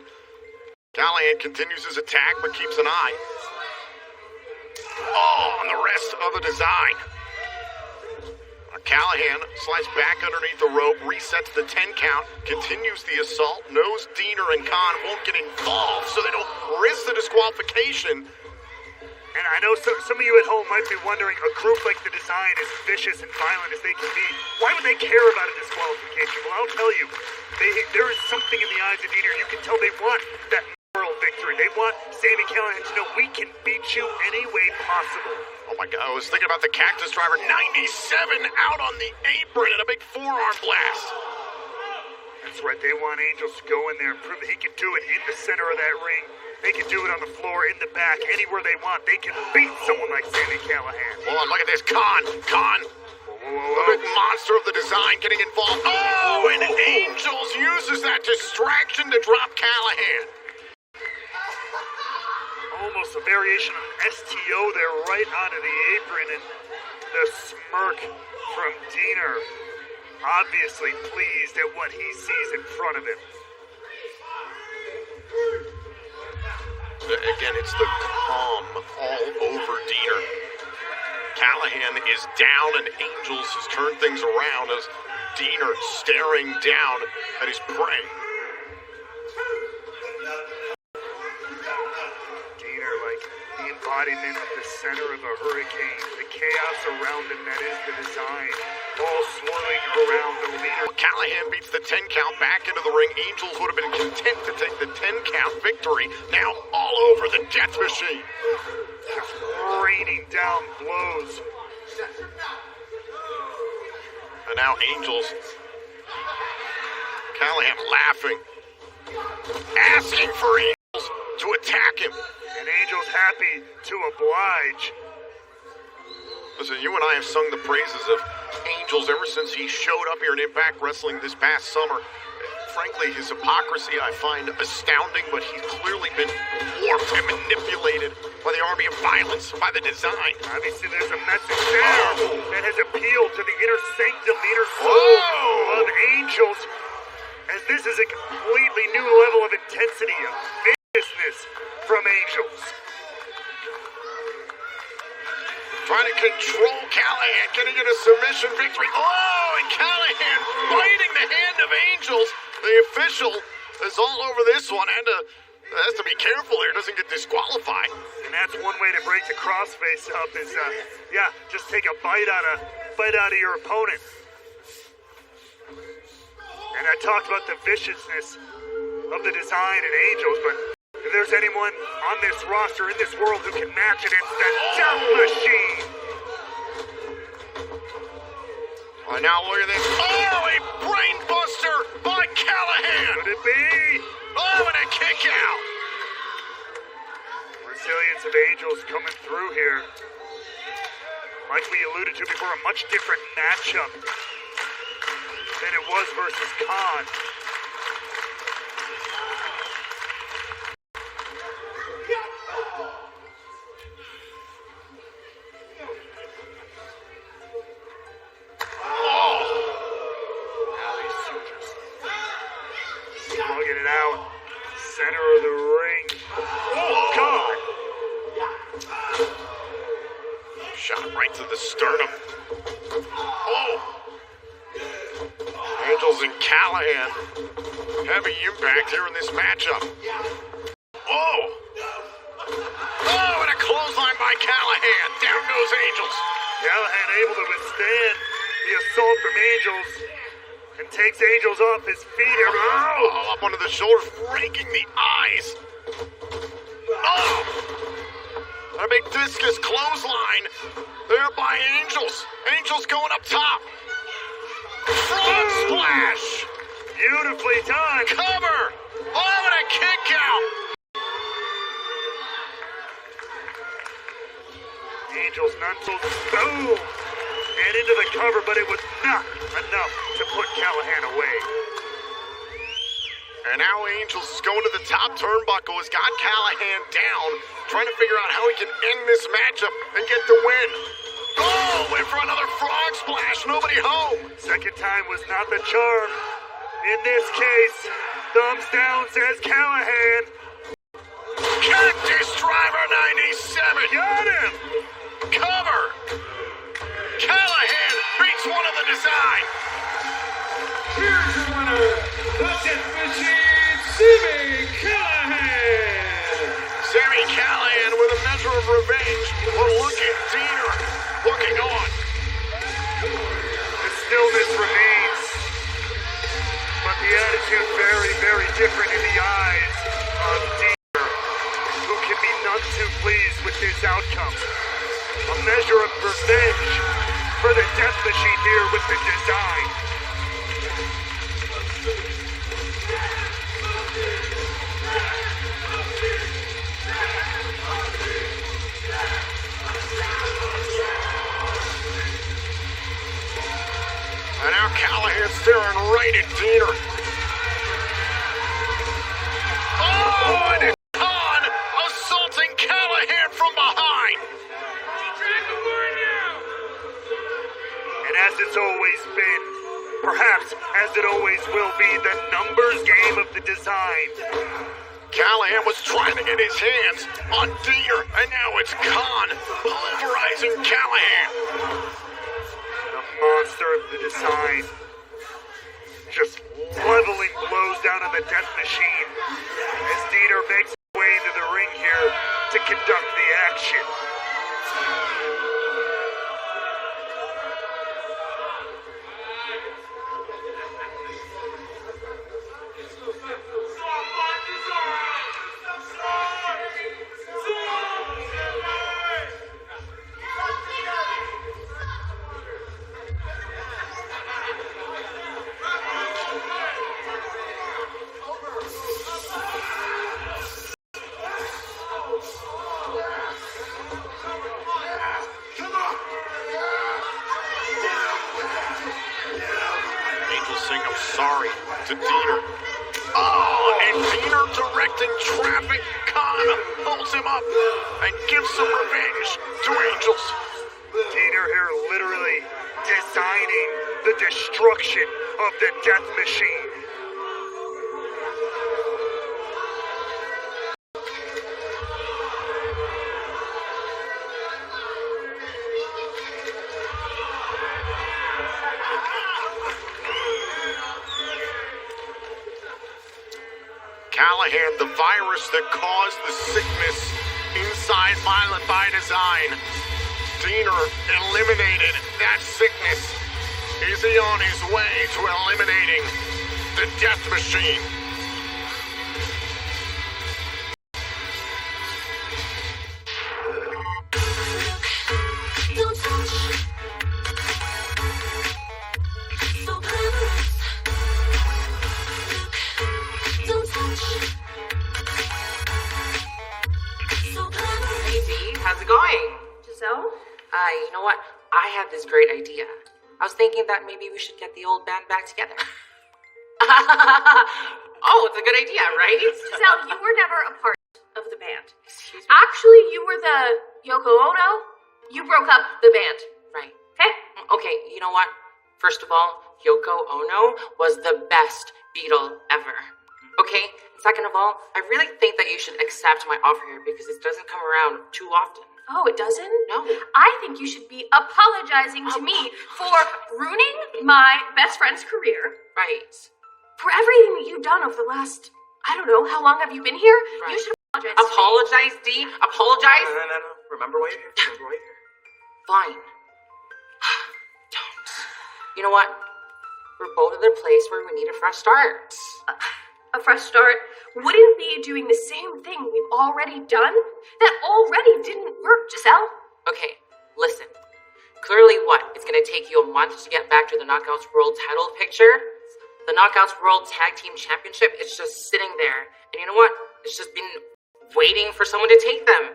Callihan continues his attack, but keeps an eye Oh, on the rest of the design. Callahan slides back underneath the rope, resets the 10 count, continues the assault, knows Diener and Khan won't get involved, so they don't risk the disqualification. And I know some of you at home might be wondering, a group like the Design, as vicious and violent as they can be, why would they care about a disqualification? Well, I'll tell you, there is something in the eyes of Diener. You can tell they want that moral victory. They want Sami Callihan to know we can beat you any way possible. Oh my God, I was thinking about the Cactus Driver, 97 out on the apron and a big forearm blast. That's right, they want Angels to go in there and prove that he can do it in the center of that ring. They can do it on the floor, in the back, anywhere they want. They can beat someone like Sami Callihan. Hold on, look at this, Khan. The big monster of the Design getting involved. Oh, and Angels uses that distraction to drop Callahan. Almost a variation of STO there, right onto the apron, and the smirk from Diener. Obviously pleased at what he sees in front of him. Again, it's the calm all over Diener. Callahan is down, and Angels has turned things around as Diener staring down at his prey. The embodiment of the center of a hurricane, the chaos around him that is the Design, all swirling around the leader. Callahan beats the 10 count back into the ring. Angels would have been content to take the 10 count victory. Now all over the Death Machine. Just raining down blows. And now Angels. Callahan laughing. Asking for Angels to attack him. And Angel's happy to oblige. Listen, you and I have sung the praises of Angels ever since he showed up here in Impact Wrestling this past summer. Frankly, his hypocrisy I find astounding, but he's clearly been warped and manipulated by the army of violence, by the Design. Obviously, there's a message there that has appealed to the inner sanctum, the inner soul of Angels, as this is a completely new level of intensity, of viciousness from Angels. Trying to control Callahan, getting it a submission victory. Oh, and Callahan biting the hand of Angels. The official is all over this one and has to be careful here, doesn't get disqualified. And that's one way to break the crossface up is, just take a bite out of your opponent. And I talked about the viciousness of the Design and Angels, but if there's anyone on this roster, in this world, who can match it, it's the Death Machine! Oh, now look at this. Oh, a brainbuster by Callahan! Could it be? Oh, and a kick out! Resilience of Angels coming through here. Like we alluded to before, a much different matchup than it was versus Khan. Slugging it out. Center of the ring. Oh, God! Shot right to the sternum. Oh! Angels and Callahan. Heavy impact here in this matchup. Oh! Oh, and a clothesline by Callahan. Down goes Angels. Callahan able to withstand the assault from Angels. And takes Angels off his feet here. Oh, up under the shoulders, breaking the eyes. Oh! A big discus clothesline there by Angels. Angels going up top. Frog splash. Beautifully done. Cover. Oh, and a kick out. Angels, Nuntles, boom. And into the cover, but it was not enough to put Callahan away. And now Angels is going to the top turnbuckle, has got Callahan down, trying to figure out how he can end this matchup and get the win. Oh, went for another frog splash, nobody home. Second time was not the charm. In this case, thumbs down says Callahan. Cactus Driver 97. Got him. pleased with this outcome. A measure of revenge for the Death Machine here with the design. And now Callahan's staring right at Diener. Oh, and it's Khan assaulting Callahan from behind. And as it's always been, perhaps as it always will be, the numbers game of the design. Callahan was trying to get his hands on Diener, and now it's Khan pulverizing Callahan. The monster of the design. Just leveling blows down on the Death Machine as Diener makes his way into the ring here to conduct the action. Angel sing I'm sorry to Diener. Oh, and Diener directing traffic. Khan pulls him up and gives some revenge to Angels. Diener here literally designing the destruction of the Death Machine. Callahan, the virus that caused the sickness inside Violent by Design. Diener eliminated that sickness. Is he on his way to eliminating the Death Machine? Hey Dee, how's it going? Giselle? You know what? I have this great idea. I was thinking that maybe we should get the old band back together. Oh, it's a good idea, right? Giselle, you were never a part of the band. Excuse me? Actually, you were the Yoko Ono. You broke up the band. Right. Okay? Okay, you know what? First of all, Yoko Ono was the best Beatle ever. Okay? Second of all, I really think that you should accept my offer here because it doesn't come around too often. Oh, it doesn't? No. I think you should be apologizing to me for ruining my best friend's career. Right. For everything that you've done over the last, I don't know, how long have you been here? Right. You should apologize to me. Apologize, Dee? Apologize? No. Remember why you're here. Remember why you're here. Fine. Don't. You know what? We're both at a place where we need a fresh start. A fresh start wouldn't be doing the same thing we've already done that already didn't work, Giselle. Okay, listen. Clearly what? It's gonna take you a month to get back to the Knockouts World title picture? The Knockouts World Tag Team Championship is just sitting there. And you know what? It's just been waiting for someone to take them.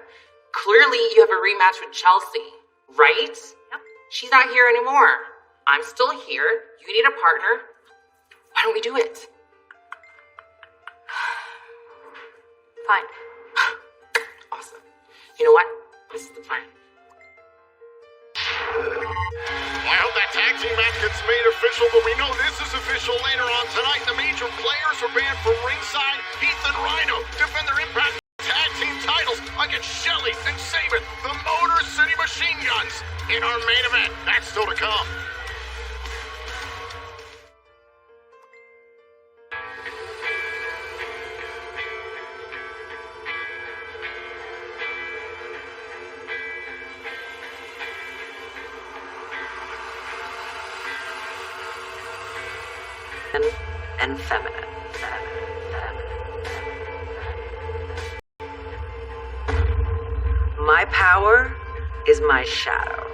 Clearly you have a rematch with Chelsea, right? Yep. She's not here anymore. I'm still here. You need a partner. Why don't we do it? Fine. Awesome. You know what? This is the plan. I hope that tag team match gets made official, but we know this is official later on tonight. The major players are banned from ringside. Heath and Rhino defend their Impact tag team titles against Shelley and Sabin, the Motor City Machine Guns. In our main event, that's still to come. And feminine. My power is my shadow.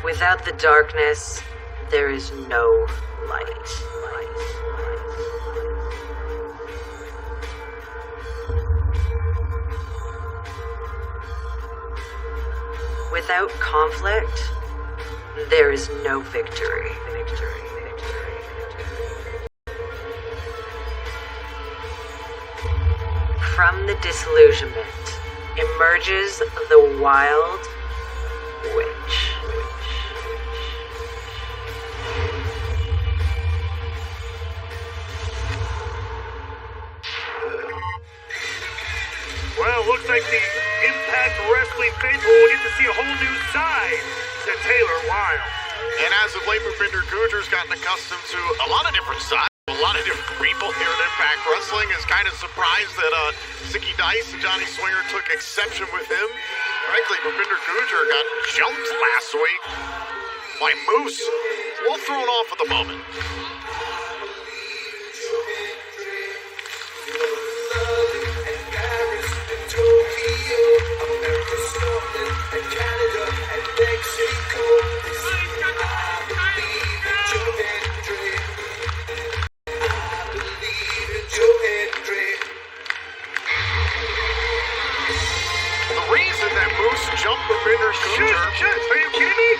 Without the darkness, there is no light. Without conflict, there is no victory. From the disillusionment emerges the wild witch. Well, looks like the Impact Wrestling faithful will get to see a whole new side to Taylor Wilde. And as of late, Bhupinder Gujar's gotten accustomed to a lot of different sides, a lot of different people here at Impact Wrestling. Is kind of surprised that Zicky Dice and Johnny Swinger took exception with him. Frankly, Bhupinder Gujar got jumped last week by Moose. A little thrown off at the moment. Shit! Are you kidding me?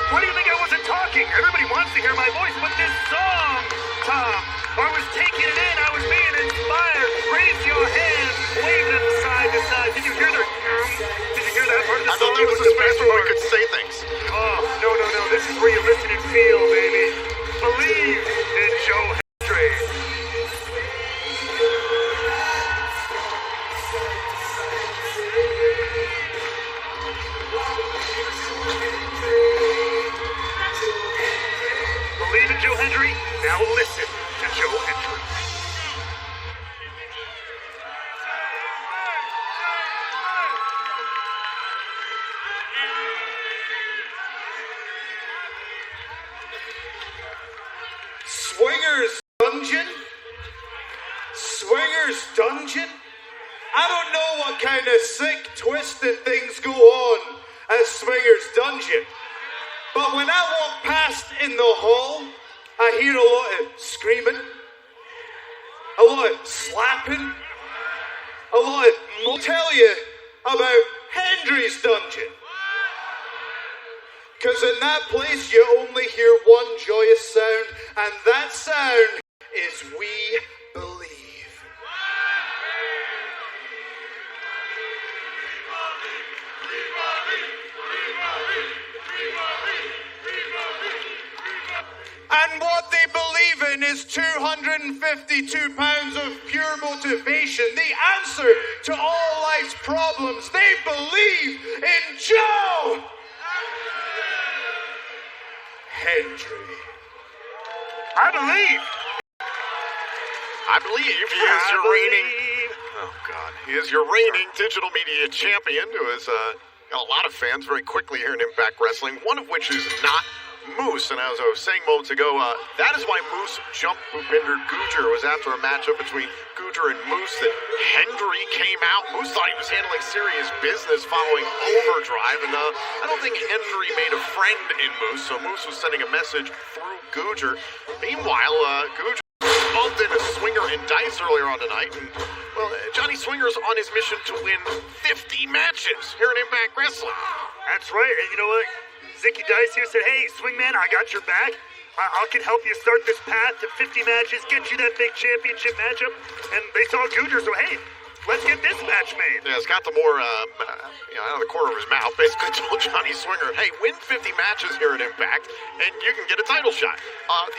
What do you think I wasn't talking? Everybody wants to hear my voice, but this song, Tom, I was taking it in. I was being inspired. Raise your hands, wave them side to side. Did you hear that? Did you hear that part of the song? I thought that was the space where we could say things. Oh, no. This is where you listen and feel, baby. Believe in Joe Hendry. Believe in Joe Hendry? Now listen to Joe Hendry. Swingers Dungeon? Swingers Dungeon? I don't know what kind of sick, twisted things go on at Swingers Dungeon. But when I walk past in the hall, I hear a lot of screaming, a lot of slapping, a lot of... I'll tell you about Hendry's Dungeon. Because in that place you only hear one joyous sound, and that sound is We Believe. And what they believe in is 252 pounds of pure motivation, the answer to all life's problems. They believe in Joe Hendry. I believe he is your reigning... Oh, God. He is your reigning digital media champion who has got a lot of fans very quickly here in Impact Wrestling, one of which is not Moose. And as I was saying moments ago, that is why Moose jumped Bhupinder Gujar. It was after a matchup between Gujar and Moose that Hendry came out. Moose thought he was handling serious business following Overdrive, and I don't think Hendry made a friend in Moose, so Moose was sending a message through Gujar. Meanwhile, Gujar bumped into Swinger and Dice earlier on tonight, and, well, Johnny Swinger's on his mission to win 50 matches here in Impact Wrestling. That's right, and you know what? Zicky Dice here said, hey, Swingman, I got your back. I can help you start this path to 50 matches, get you that big championship matchup. And they saw Gujar, so hey, let's get this match made. Yeah, Scott D'Amore, out of the corner of his mouth, basically told Johnny Swinger, hey, win 50 matches here at Impact, and you can get a title shot.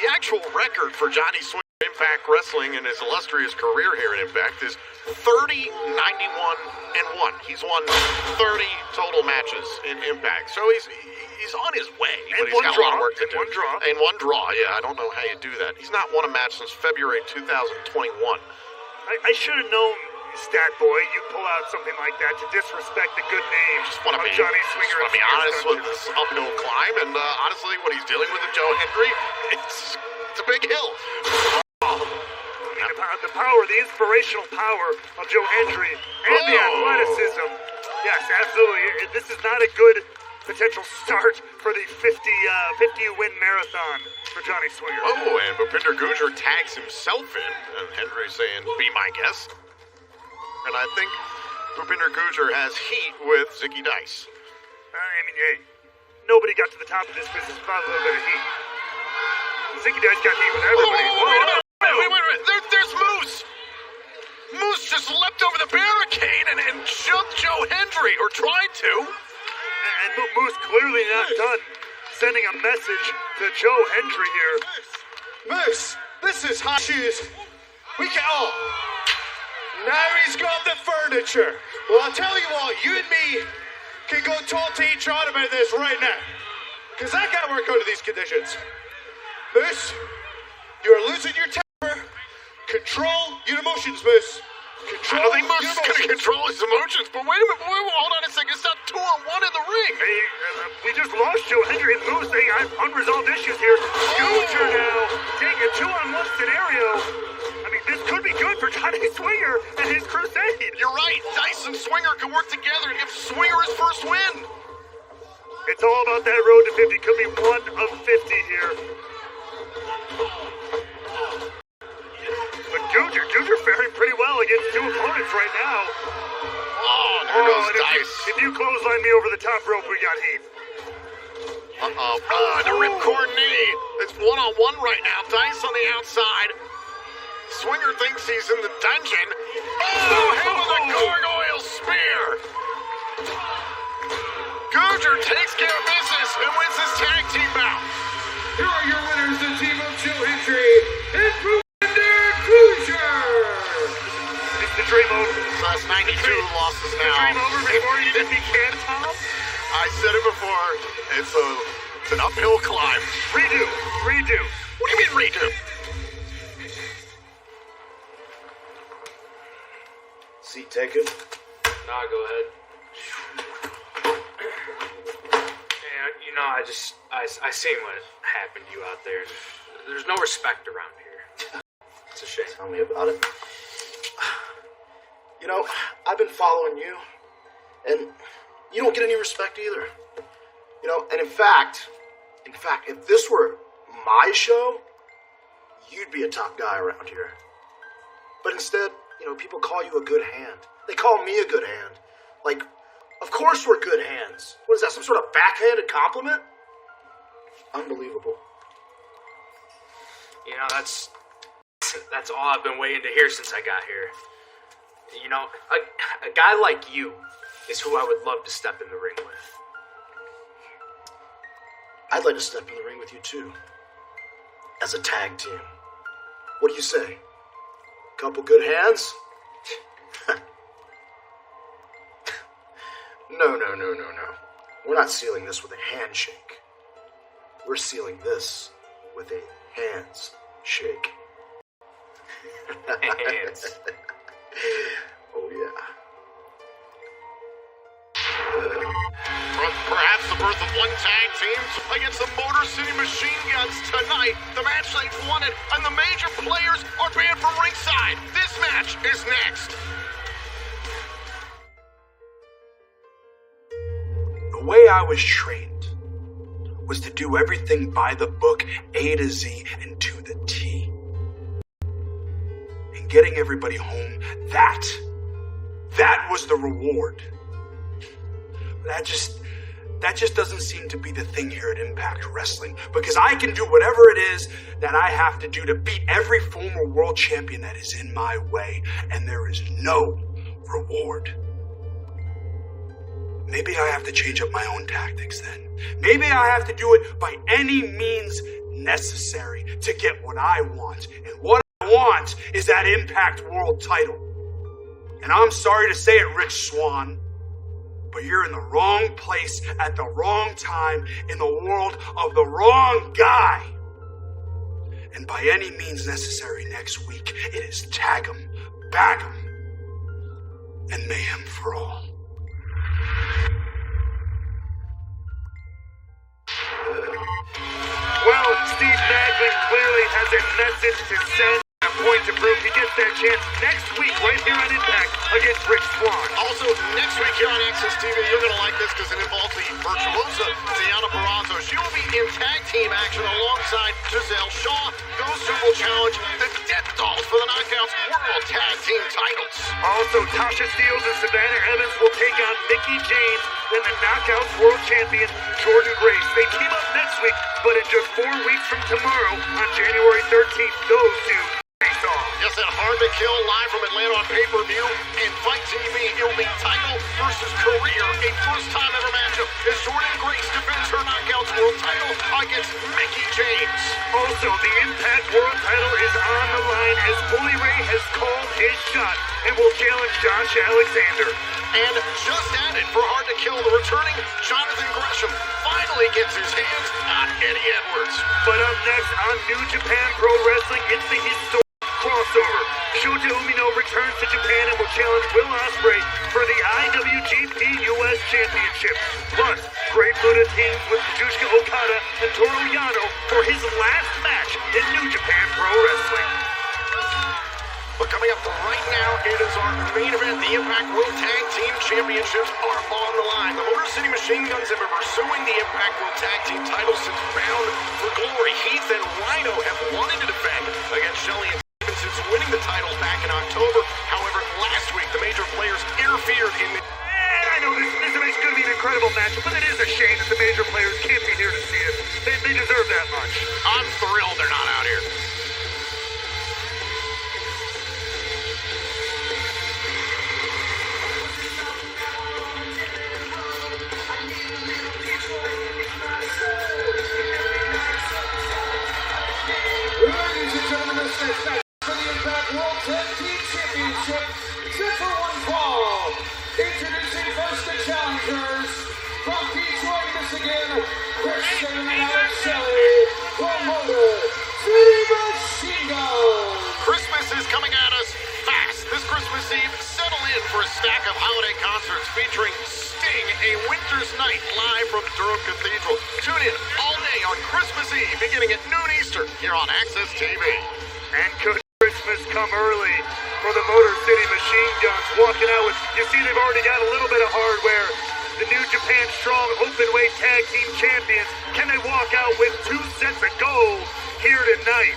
The actual record for Johnny Swinger Impact Wrestling in his illustrious career here at Impact is 30, 91, and 1. He's won 30 total matches in Impact. So he's on his way, but he's got a lot of work to do. And one draw, yeah. I don't know how you do that. He's not won a match since February 2021. I should have known, Stat Boy, you'd pull out something like that to disrespect the good name of Johnny Swinger. Just want to be honest with this uphill climb, and honestly, what he's dealing with Joe Hendry, it's a big hill. the inspirational power of Joe Hendry and the athleticism. Yes, absolutely. This is not a good potential start for the 50-win marathon for Johnny Swinger. Oh, and Bhupinder Gujjar tags himself in, and Hendry saying, "Be my guest." And I think Bhupinder Gujjar has heat with Zicky Dice. I mean, hey, nobody got to the top of this business without a little bit of heat. Zicky Dice got heat with everybody. Wait a minute. There's Moose. Moose just leapt over the barricade and jumped Joe Hendry, or tried to. And Moose clearly not done sending a message to Joe Hendry here. Moose, this is hot shoes. We can all. Now he's got the furniture. Well, I'll tell you what, you and me can go talk to each other about this right now. Because I can't work under these conditions. Moose, you're losing your temper. Control your emotions, Moose. I don't think Moose is going to control his emotions, but wait a minute, hold on a second. It's not 2-on-1 in the ring. Hey, we just lost Joe Hendry and Moose. They have unresolved issues here. Gujjar now taking a 2-on-1 scenario. I mean, this could be good for Johnny Swinger and his crusade. You're right. Dice and Swinger can work together and give Swinger his first win. It's all about that road to 50. Could be 1 of 50 here. But Gujjar faring pretty well against 2 opponents right now. Oh, there goes Dice. If you clothesline me over the top rope, we got heat. The ripcord knee. It's 1-on-1 right now. Dice on the outside. Swinger thinks he's in the dungeon. Oh, hit with a gargoyle spear. Gujjar takes care of business and wins his tag team bout. Here are your winners, the team of Joe Hendry and Bhupinder Gujjar. Is the dream over? So that's 92 losses now. Dream over before you even began, Tom? I said it before. It's an uphill climb. Redo. What do you mean redo? Seat taken? Nah, go ahead. I seen what happened to you out there. There's no respect around here. It's a shame. Tell me about it. You know, I've been following you, and you don't get any respect either. You know, and in fact, if this were my show, you'd be a top guy around here. But instead, you know, people call you a good hand. They call me a good hand. Like, of course we're good hands. What is that, some sort of backhanded compliment? Unbelievable. You know, that's all I've been waiting to hear since I got here. You know, a guy like you is who I would love to step in the ring with. I'd like to step in the ring with you too. As a tag team. What do you say? Couple good hands? No. We're not sealing this with a handshake. We're sealing this with a hands shake. Hands. Oh, yeah. Perhaps the birth of one tag team against the Motor City Machine Guns tonight. The match they've wanted, and the major players are banned from ringside. This match is next. The way I was trained was to do everything by the book, A to Z and to the T. And getting everybody home, that was the reward. That just doesn't seem to be the thing here at Impact Wrestling, because I can do whatever it is that I have to do to beat every former world champion that is in my way, and there is no reward. Maybe I have to change up my own tactics then. Maybe I have to do it by any means necessary to get what I want. And what I want is that Impact World title. And I'm sorry to say it, Rich Swann, but you're in the wrong place at the wrong time in the world of the wrong guy. And by any means necessary next week, it is tag 'em, bag 'em, and mayhem for all. Well, Steve Macklin clearly has a message to send, a going to prove he gets that chance next week right here on Impact against Rick Swan. Also, next week here on Access TV, you're going to like this because it involves the virtuosa Diana Barrazo. She will be in tag team action alongside Giselle Shaw. Those two will challenge the Death Dolls for the Knockouts World Tag Team titles. Also, Tasha Steelz and Savannah Evans will take on Mickie James and the Knockouts World Champion Jordan Grace. They team up next week, but in just 4 weeks from tomorrow, on January 13th, those two face off. Yes, and Hard to Kill live from Atlanta on pay-per-view and Fight TV. It will be title versus career, a first-time ever matchup as Jordan Grace defends her Knockouts World title against Mickie James. Also, the Impact World title is on the line as Bully Ray has called his shot and will challenge Josh Alexander. And just added for Hard to Kill, the returning Jonathan Gresham finally gets his hands on Eddie Edwards. But up next on New Japan Pro Wrestling, it's the historic crossover. Shota Umino returns to Japan and will challenge Will Ospreay for the IWGP US Championship. Plus, Great Muta teams with Kazuchika Okada and Toru Yano for his last match in New Japan Pro Wrestling. But coming up right now, it is our main event. The Impact World Tag Team Championships are on the line. The Motor City Machine Guns have been pursuing the Impact World Tag Team titles since Bound for Glory. Heath and Rhino have wanted to defend against Shelley and Steven since winning the titles back in October. However, last week, the major players interfered in the... I know this is going to be an incredible match, but it is a shame that the major players can't be here to see it. They deserve that much. I'm thrilled they're not out here. Ladies and gentlemen, this is match for the Impact World Tag Team Championship. Set for one fall. Introducing first the challengers from Detroit, Michigan, Christian and Alex Shelley, from Motor City Machine Guns. Christmas is coming at us fast. This Christmas Eve, settle in for a stack of holiday concerts featuring Sting, A Winter's Night, live from Durham Cathedral. Tune in all day on Christmas Eve, beginning at noon Eastern, here on Access TV. And could Christmas come early for the Motor City Machine Guns walking out with, you see they've already got a little bit of hardware. The New Japan Strong Openweight Tag Team Champions. Can they walk out with 2 sets of gold here tonight?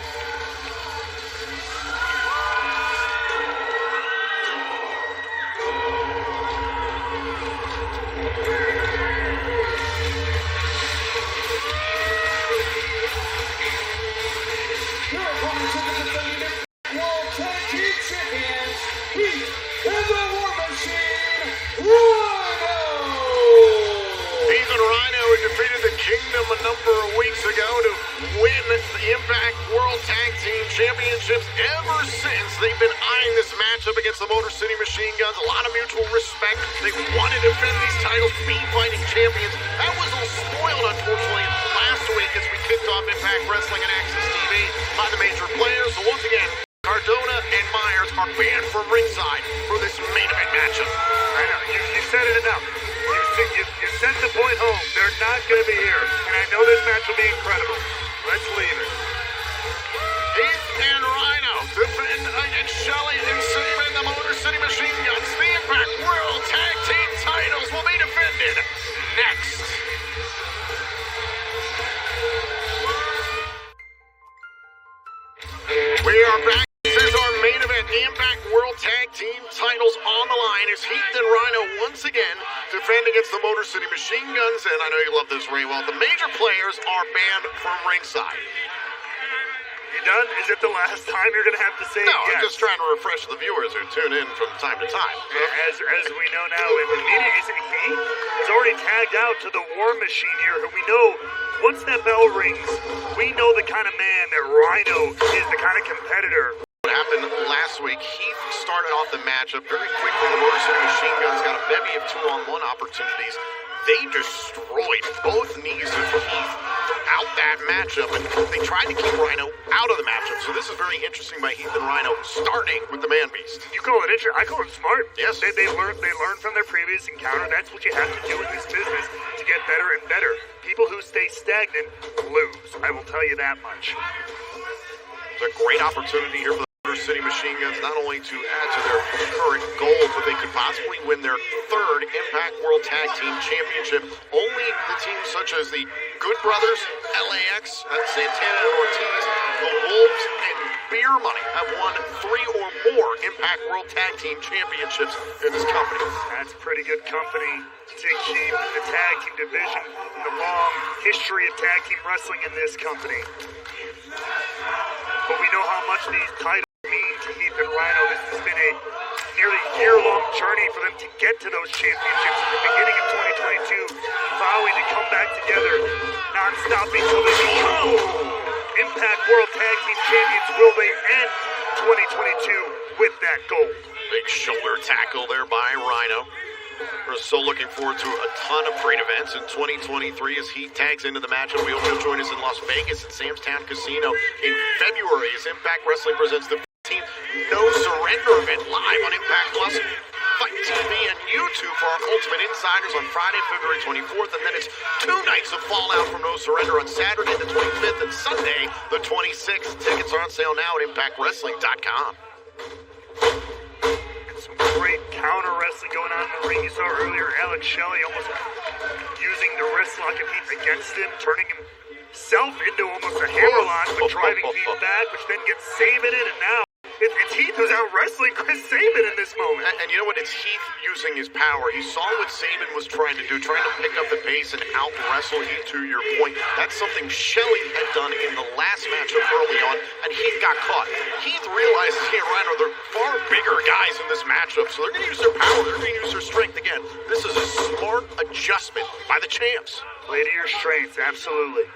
Your opponents are the defending World Tag Team Champions, Heath and the War Machine, Rhino! Heath and Rhino had defeated the Kingdom a number of weeks ago to win the Impact World Tag Team Championships. Ever since, they've been eyeing this matchup against the Motor City Machine Guns. A lot of mutual respect. They want to defend these titles, be fighting champions. That was all spoiled, unfortunately, last week as we kicked off Impact Wrestling and Access TV by the major players. So once again, Cardona and Myers are banned from ringside for this main event matchup. I know, you said it enough. You sent the point home. They're not going to be here. And I know this match will be incredible. Let's leave it. Heath and Rhino defend against Shelley and Saban. The Motor City Machine Guns. The Impact World Tag Team titles will be defended next. We are back. This is our main event. The Impact World Tag Team titles on the line as Heath and Rhino once again defend against the Motor City Machine Guns. And I know you love this, Ray. Well, the major players are banned from ringside. You done? Is it the last time you're going to have to say No, yes? I'm just trying to refresh the viewers who tune in from time to time. As we know now, in the media, he is already tagged out to the War Machine here, who we know, once that bell rings, we know the kind of man that Rhino is, the kind of competitor. What happened last week, Heath started off the matchup very quickly. The Motor City Machine Guns got a bevy of 2-on-1 opportunities. They destroyed both knees of Heath throughout that matchup, and they tried to keep Rhino out of the matchup. So this is very interesting by Heath and Rhino, starting with the Man Beast. You call it interesting. I call it smart. Yes. They learn from their previous encounter. That's what you have to do in this business to get better and better. People who stay stagnant lose. I will tell you that much. It's a great opportunity here for the Motor City Machine Guns not only to add to their current goal, but they could possibly win their third Impact World Tag Team Championship. Only the teams such as the Good Brothers, LAX, Santana and Ortiz, the Wolves, and Beer Money have won 3 or more Impact World Tag Team Championships in this company. That's pretty good company to keep the tag team division in the long history of tag team wrestling in this company. But we know how much these titles mean to Heath and Rhino. This has been a nearly year-long journey for them to get to those championships at the beginning of 2022, vowing to come back together non-stop until they become Impact World Tag Team Champions. Will they end 2022 with that goal? Big shoulder tackle there by Rhino. We're so looking forward to a ton of great events in 2023 as Heath tags into the matchup. We hope you'll join us in Las Vegas at Sam's Town Casino in February as Impact Wrestling presents the 15th No Surrender event live on Impact Plus, Fight TV, and YouTube for our Ultimate Insiders on Friday, February 24th. And then it's 2 nights of Fallout from No Surrender on Saturday the 25th and Sunday the 26th. Tickets are on sale now at ImpactWrestling.com. Some great counter wrestling going on in the ring. You saw earlier Alex Shelley almost using the wrist lock of Heath against him, turning himself into almost a hammerlock, but driving Heath back, which then gets Sabin in, and now it's Heath who's out wrestling Chris Sabin in this moment. And you know what? It's Heath using his power. He saw what Sabin was trying to do, trying to pick up the pace and out-wrestle Heath, to your point. That's something Shelley had done in the last matchup early on, and Heath got caught. Heath realizes he and Rhino, they're far bigger guys in this matchup, so they're going to use their power, they're going to use their strength. Again, this is a smart adjustment by the champs. Play to your strengths, absolutely.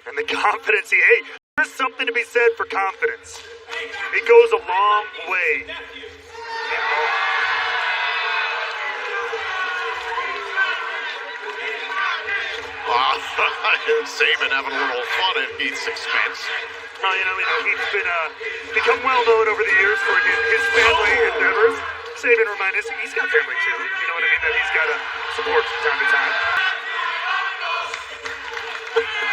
And the confidence, hey, there's something to be said for confidence. It goes a long way. Sabin having a little fun at Heath's expense. Well, Heath's been become well known over the years for his family endeavors. Sabin reminds us he's got family too. You know what I mean? That he's got to support from time to time.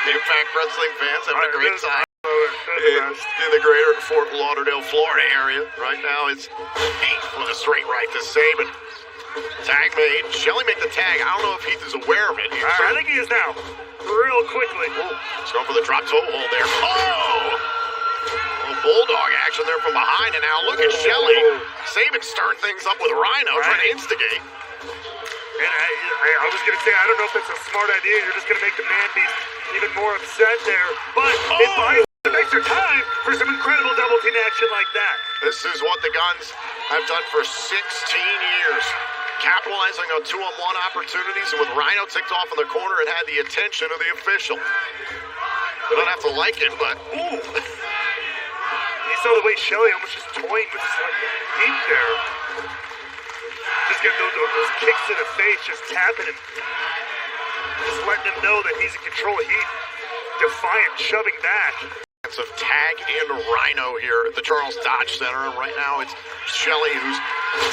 Impact Wrestling fans having a great time. In the greater Fort Lauderdale, Florida area. Right now it's Heath with a straight right to Sabin. Tag made. Shelley make the tag. I don't know if Heath is aware of it. I think he is now. Real quickly. He's going for the drop toe hold there. Oh! Little bulldog action there from behind, and now look at Shelley. Sabin stirring things up with Rhino, trying to instigate. And I was going to say, I don't know if that's a smart idea. You're just going to make the man beast even more upset there. But it buys some extra time for some incredible double team action like that. This is what the Guns have done for 16 years. Capitalizing on 2-on-1 opportunities, and with Rhino ticked off in the corner, it had the attention of the official. They don't have to like it, but ooh. You saw the way Shelley almost just toying with Heath there. Just getting those kicks to the face, just tapping him. Just letting him know that he's in control. Heath defiant, shoving back. Of tag and Rhino here at the Charles Dodge Center, and right now it's Shelley who's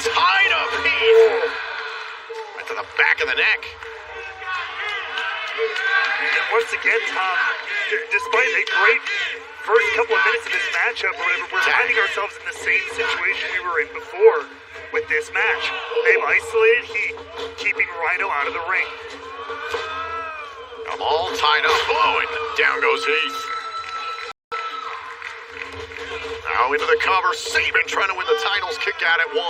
tied up Heath right to the back of the neck. And once again, Tom, despite a great first couple of minutes of this matchup, or whatever, we're finding ourselves in the same situation we were in before with this match. They've isolated Heath, keeping Rhino out of the ring. I'm all tied up. Oh, and down goes Heath. Now into the cover, Sabin trying to win the titles, kick out at 1.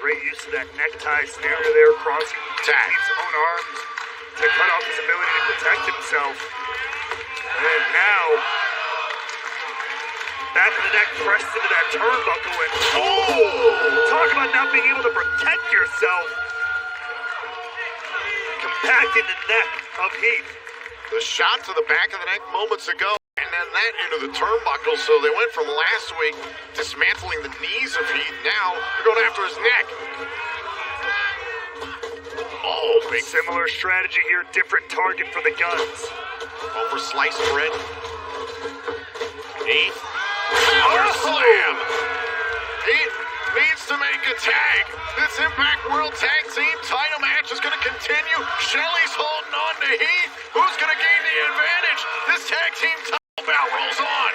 Great use of that necktie snare there, crossing Heath's own arms to cut off his ability to protect himself. And now, back of the neck pressed into that turnbuckle, and talk about not being able to protect yourself. Compacting the neck of Heath. The shot to the back of the neck moments ago. And then that into the turnbuckle, so they went from last week dismantling the knees of Heath. Now they're going after his neck. Oh, big. Similar strategy here, different target for the Guns. Go for sliced bread. Heath. Power slam. Heath needs to make a tag. This Impact World Tag Team title match is going to continue. Shelley's holding on to Heath. Who's going to gain the advantage? This tag team title bell rolls on.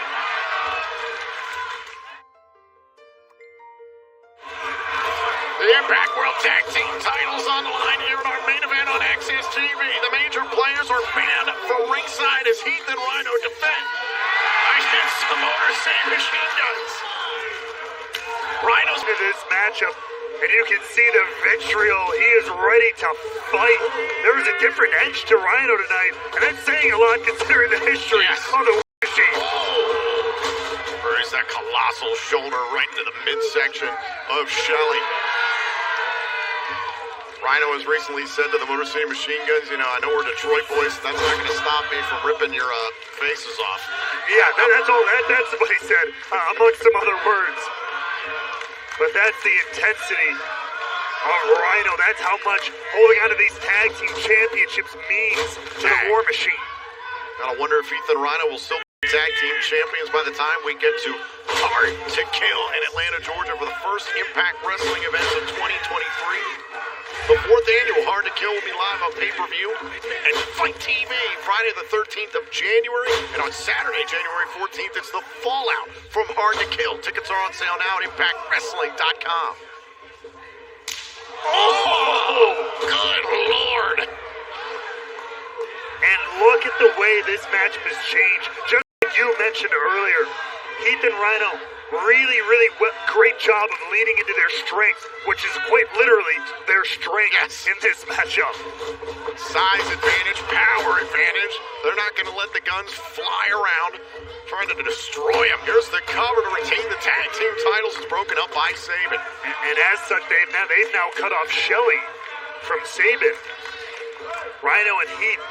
The Impact World Tag Team titles on the line here in our main event on Access TV. The major players are banned from ringside as Heath and Rhino defend against the Motor City Machine Guns. Rhino's into this matchup, and you can see the vitriol. He is ready to fight. There is a different edge to Rhino tonight, and that's saying a lot considering the history of the Machine. There's that colossal shoulder right into the midsection of Shelley. Rhino has recently said to the Motor City Machine Guns, you know, I know we're Detroit boys. That's not going to stop me from ripping your faces off. Yeah, that's all. That's what he said, amongst some other words. But that's the intensity of Rhino. That's how much holding on to these tag team championships means to the War Machine. Gotta wonder if Heath and Rhino will still be tag team champions by the time we get to Hard to Kill in Atlanta, Georgia for the first Impact Wrestling event of 2023. The fourth annual Hard to Kill will be live on pay-per-view and Fight TV Friday the 13th of January. And on Saturday, January 14th, it's the Fallout from Hard to Kill. Tickets are on sale now at ImpactWrestling.com. Oh, good Lord. And look at the way this match has changed. Just like you mentioned earlier, Heath and Rhino really great job of leaning into their strength, which is quite literally their strength in this matchup. Size advantage, power advantage. They're not going to let the guns fly around trying to destroy them. Here's the cover to retain the tag team titles. It's broken up by Sabin. And as such, they've now cut off Shelley from Sabin. Rhino and Heath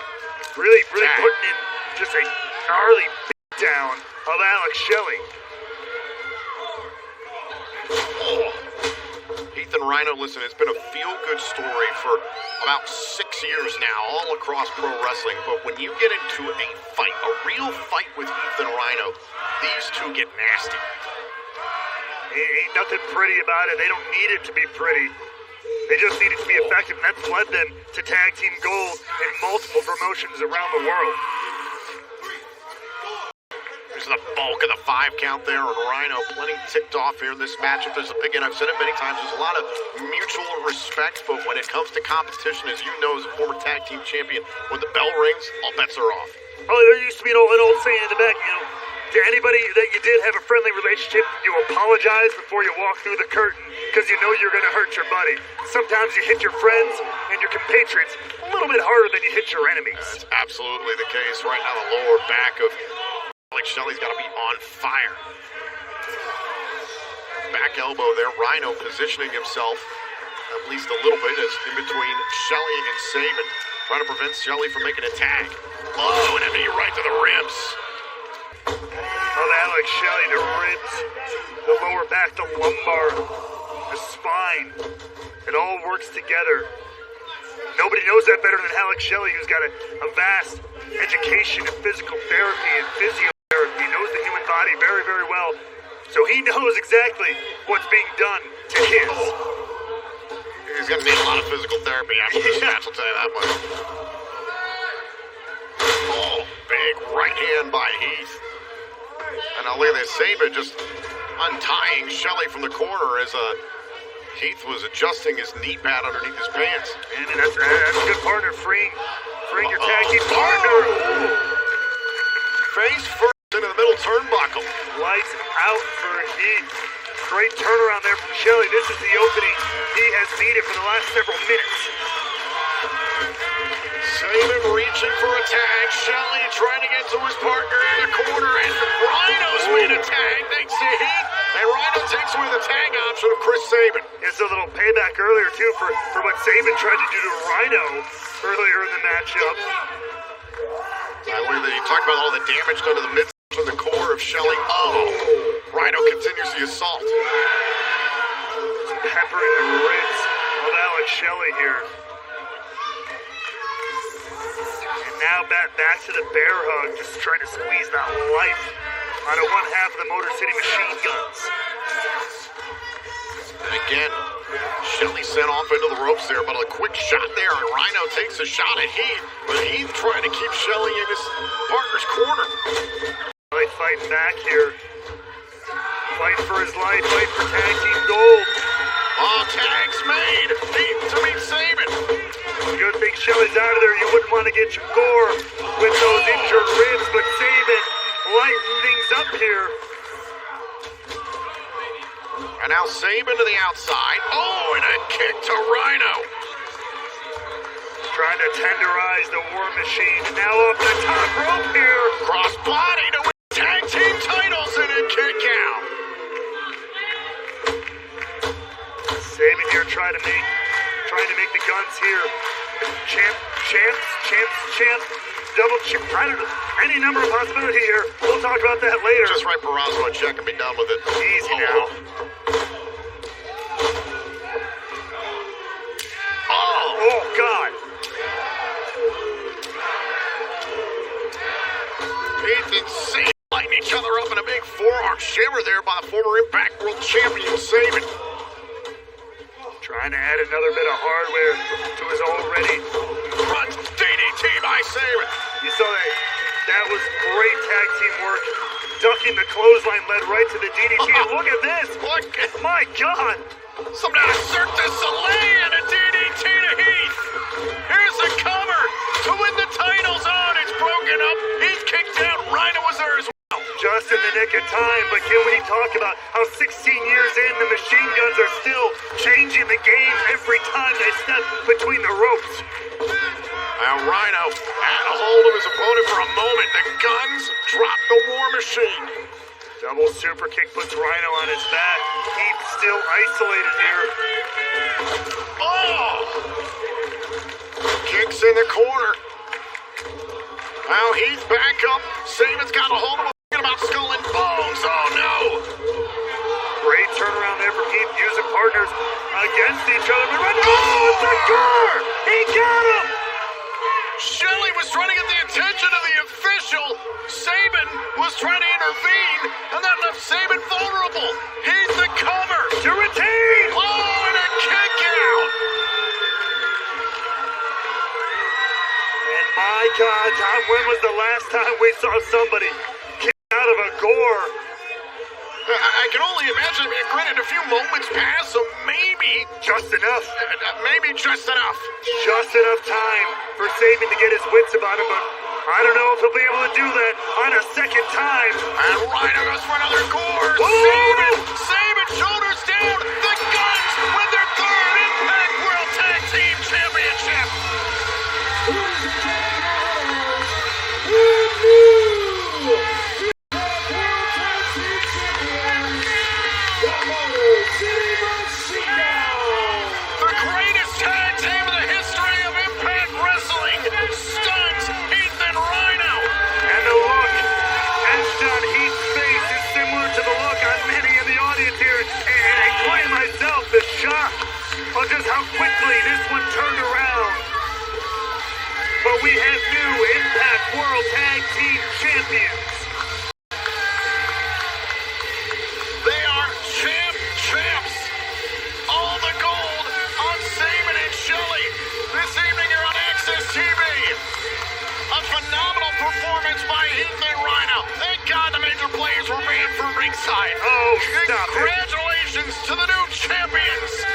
really putting in just a gnarly beatdown of Alex Shelley. Heath and Rhino, listen, it's been a feel-good story for about 6 years now, all across pro wrestling. But when you get into a fight, a real fight with Heath and Rhino, these two get nasty. Ain't nothing pretty about it. They don't need it to be pretty. They just need it to be effective, and that's led them to tag team gold in multiple promotions around the world. There's the bulk of the 5 count there, and Rhino plenty ticked off here in this matchup. Again, I've said it many times, there's a lot of mutual respect, but when it comes to competition, as you know, as a former tag team champion, when the bell rings, all bets are off. Oh, there used to be an old saying in the back, you know, to anybody that you did have a friendly relationship, you apologize before you walk through the curtain, because you know you're going to hurt your buddy. Sometimes you hit your friends and your compatriots a little bit harder than you hit your enemies. That's absolutely the case. Right now, the lower back of Alex Shelley's got to be on fire. Back elbow there. Rhino positioning himself at least a little bit as in between Shelley and Sabin, trying to prevent Shelley from making a tag. Oh, and a knee right to the ribs. Of Alex Shelley, the ribs, the lower back, the lumbar, the spine. It all works together. Nobody knows that better than Alex Shelley, who's got a vast education in physical therapy and physiotherapy. He knows the human body very, very well. So he knows exactly what's being done to his. He's going to need a lot of physical therapy after this match, I'll tell you that much. Oh, big right hand by Heath. And now look at this, Sabin just untying Shelley from the corner as Heath was adjusting his knee pad underneath his pants. And that's a good partner, freeing your tag team partner. Face first into the middle turnbuckle. Lights out for Heath. Great turnaround there from Shelley. This is the opening he has needed for the last several minutes. Sabin reaching for a tag. Shelley trying to get to his partner in the corner. And Rhino's made a tag thanks to Heath. And Rhino takes away the tag option of Chris Sabin. It's a little payback earlier, too, for what Sabin tried to do to Rhino earlier in the matchup. You talked about all the damage done to the midsection of the core of Shelley. Oh, Rhino continues the assault. Peppering the ribs of Alex Shelley here. And now back to the bear hug, just trying to squeeze that life out of one half of the Motor City Machine Guns. And again, Shelley sent off into the ropes there, but a quick shot there, and Rhino takes a shot at Heath, but Heath trying to keep Shelley in his partner's corner. Well, fighting back here. Fighting for his life, fighting for tag team gold. Oh, tag's made. Beaten to meet Saban. Good thing Shelley's out of there. You wouldn't want to get your gore with those injured ribs, but Saban lighten things up here. And now Saban to the outside. Oh, and a kick to Rhino. Trying to tenderize the War Machine. Now up the top rope here. Cross body to win tag team titles and a kick out. Saban here trying to make the guns here. Champs. Double champ. I don't know. Any number of possibility here. We'll talk about that later. Just write Barrasso a check and be done with it. Easy now. Oh, God. Heath and Saban lighting each other up in a big forearm shiver there by the former Impact World Champion Saban. Trying to add another bit of hardware to his already front DDT by Saban. You saw that. That was great tag team work. Ducking the clothesline led right to the DDT. Look at this. Look. My God. Some kind of Cirque du Soleil and a DDT to Heath. Here's the cover to win the titles on. It's broken up. Heath kicked out. Rhino was there as well. Just in the nick of time, but can we talk about how 16 years in, the machine guns are still changing the game every time they step between the ropes. Now Rhino had a hold of his opponent for a moment. The guns dropped the War Machine. Double super kick puts Rhino on his back. Heath still isolated here. Oh! Kicks in the corner. Now Heath back up. Saban's got a hold of him. About skull and bones. Oh no! Great turnaround there from Heath, using partners against each other. Oh, it's a gore! He got him! Shelley was trying to get the attention of the official. Saban was trying to intervene, and that left Saban vulnerable. Heath the cover. To retain! Oh, and a kick out! And my God, Tom, when was the last time we saw somebody out of a gore? I can only imagine. Granted, a few moments pass, so maybe just enough. Maybe just enough. Just enough time for Saban to get his wits about him, but I don't know if he'll be able to do that on a second time. And Rhino goes for another gore. Saban, shoulders down. The Guns win their third Impact World Tag Team Championship. On just how quickly this one turned around. But we have new Impact World Tag Team Champions. They are champs. All the gold on Saban and Shelley. This evening you're on Access TV. A phenomenal performance by Heath and Rhino. Thank God the major players were banned from ringside. Oh, stop it. Congratulations to the new champions.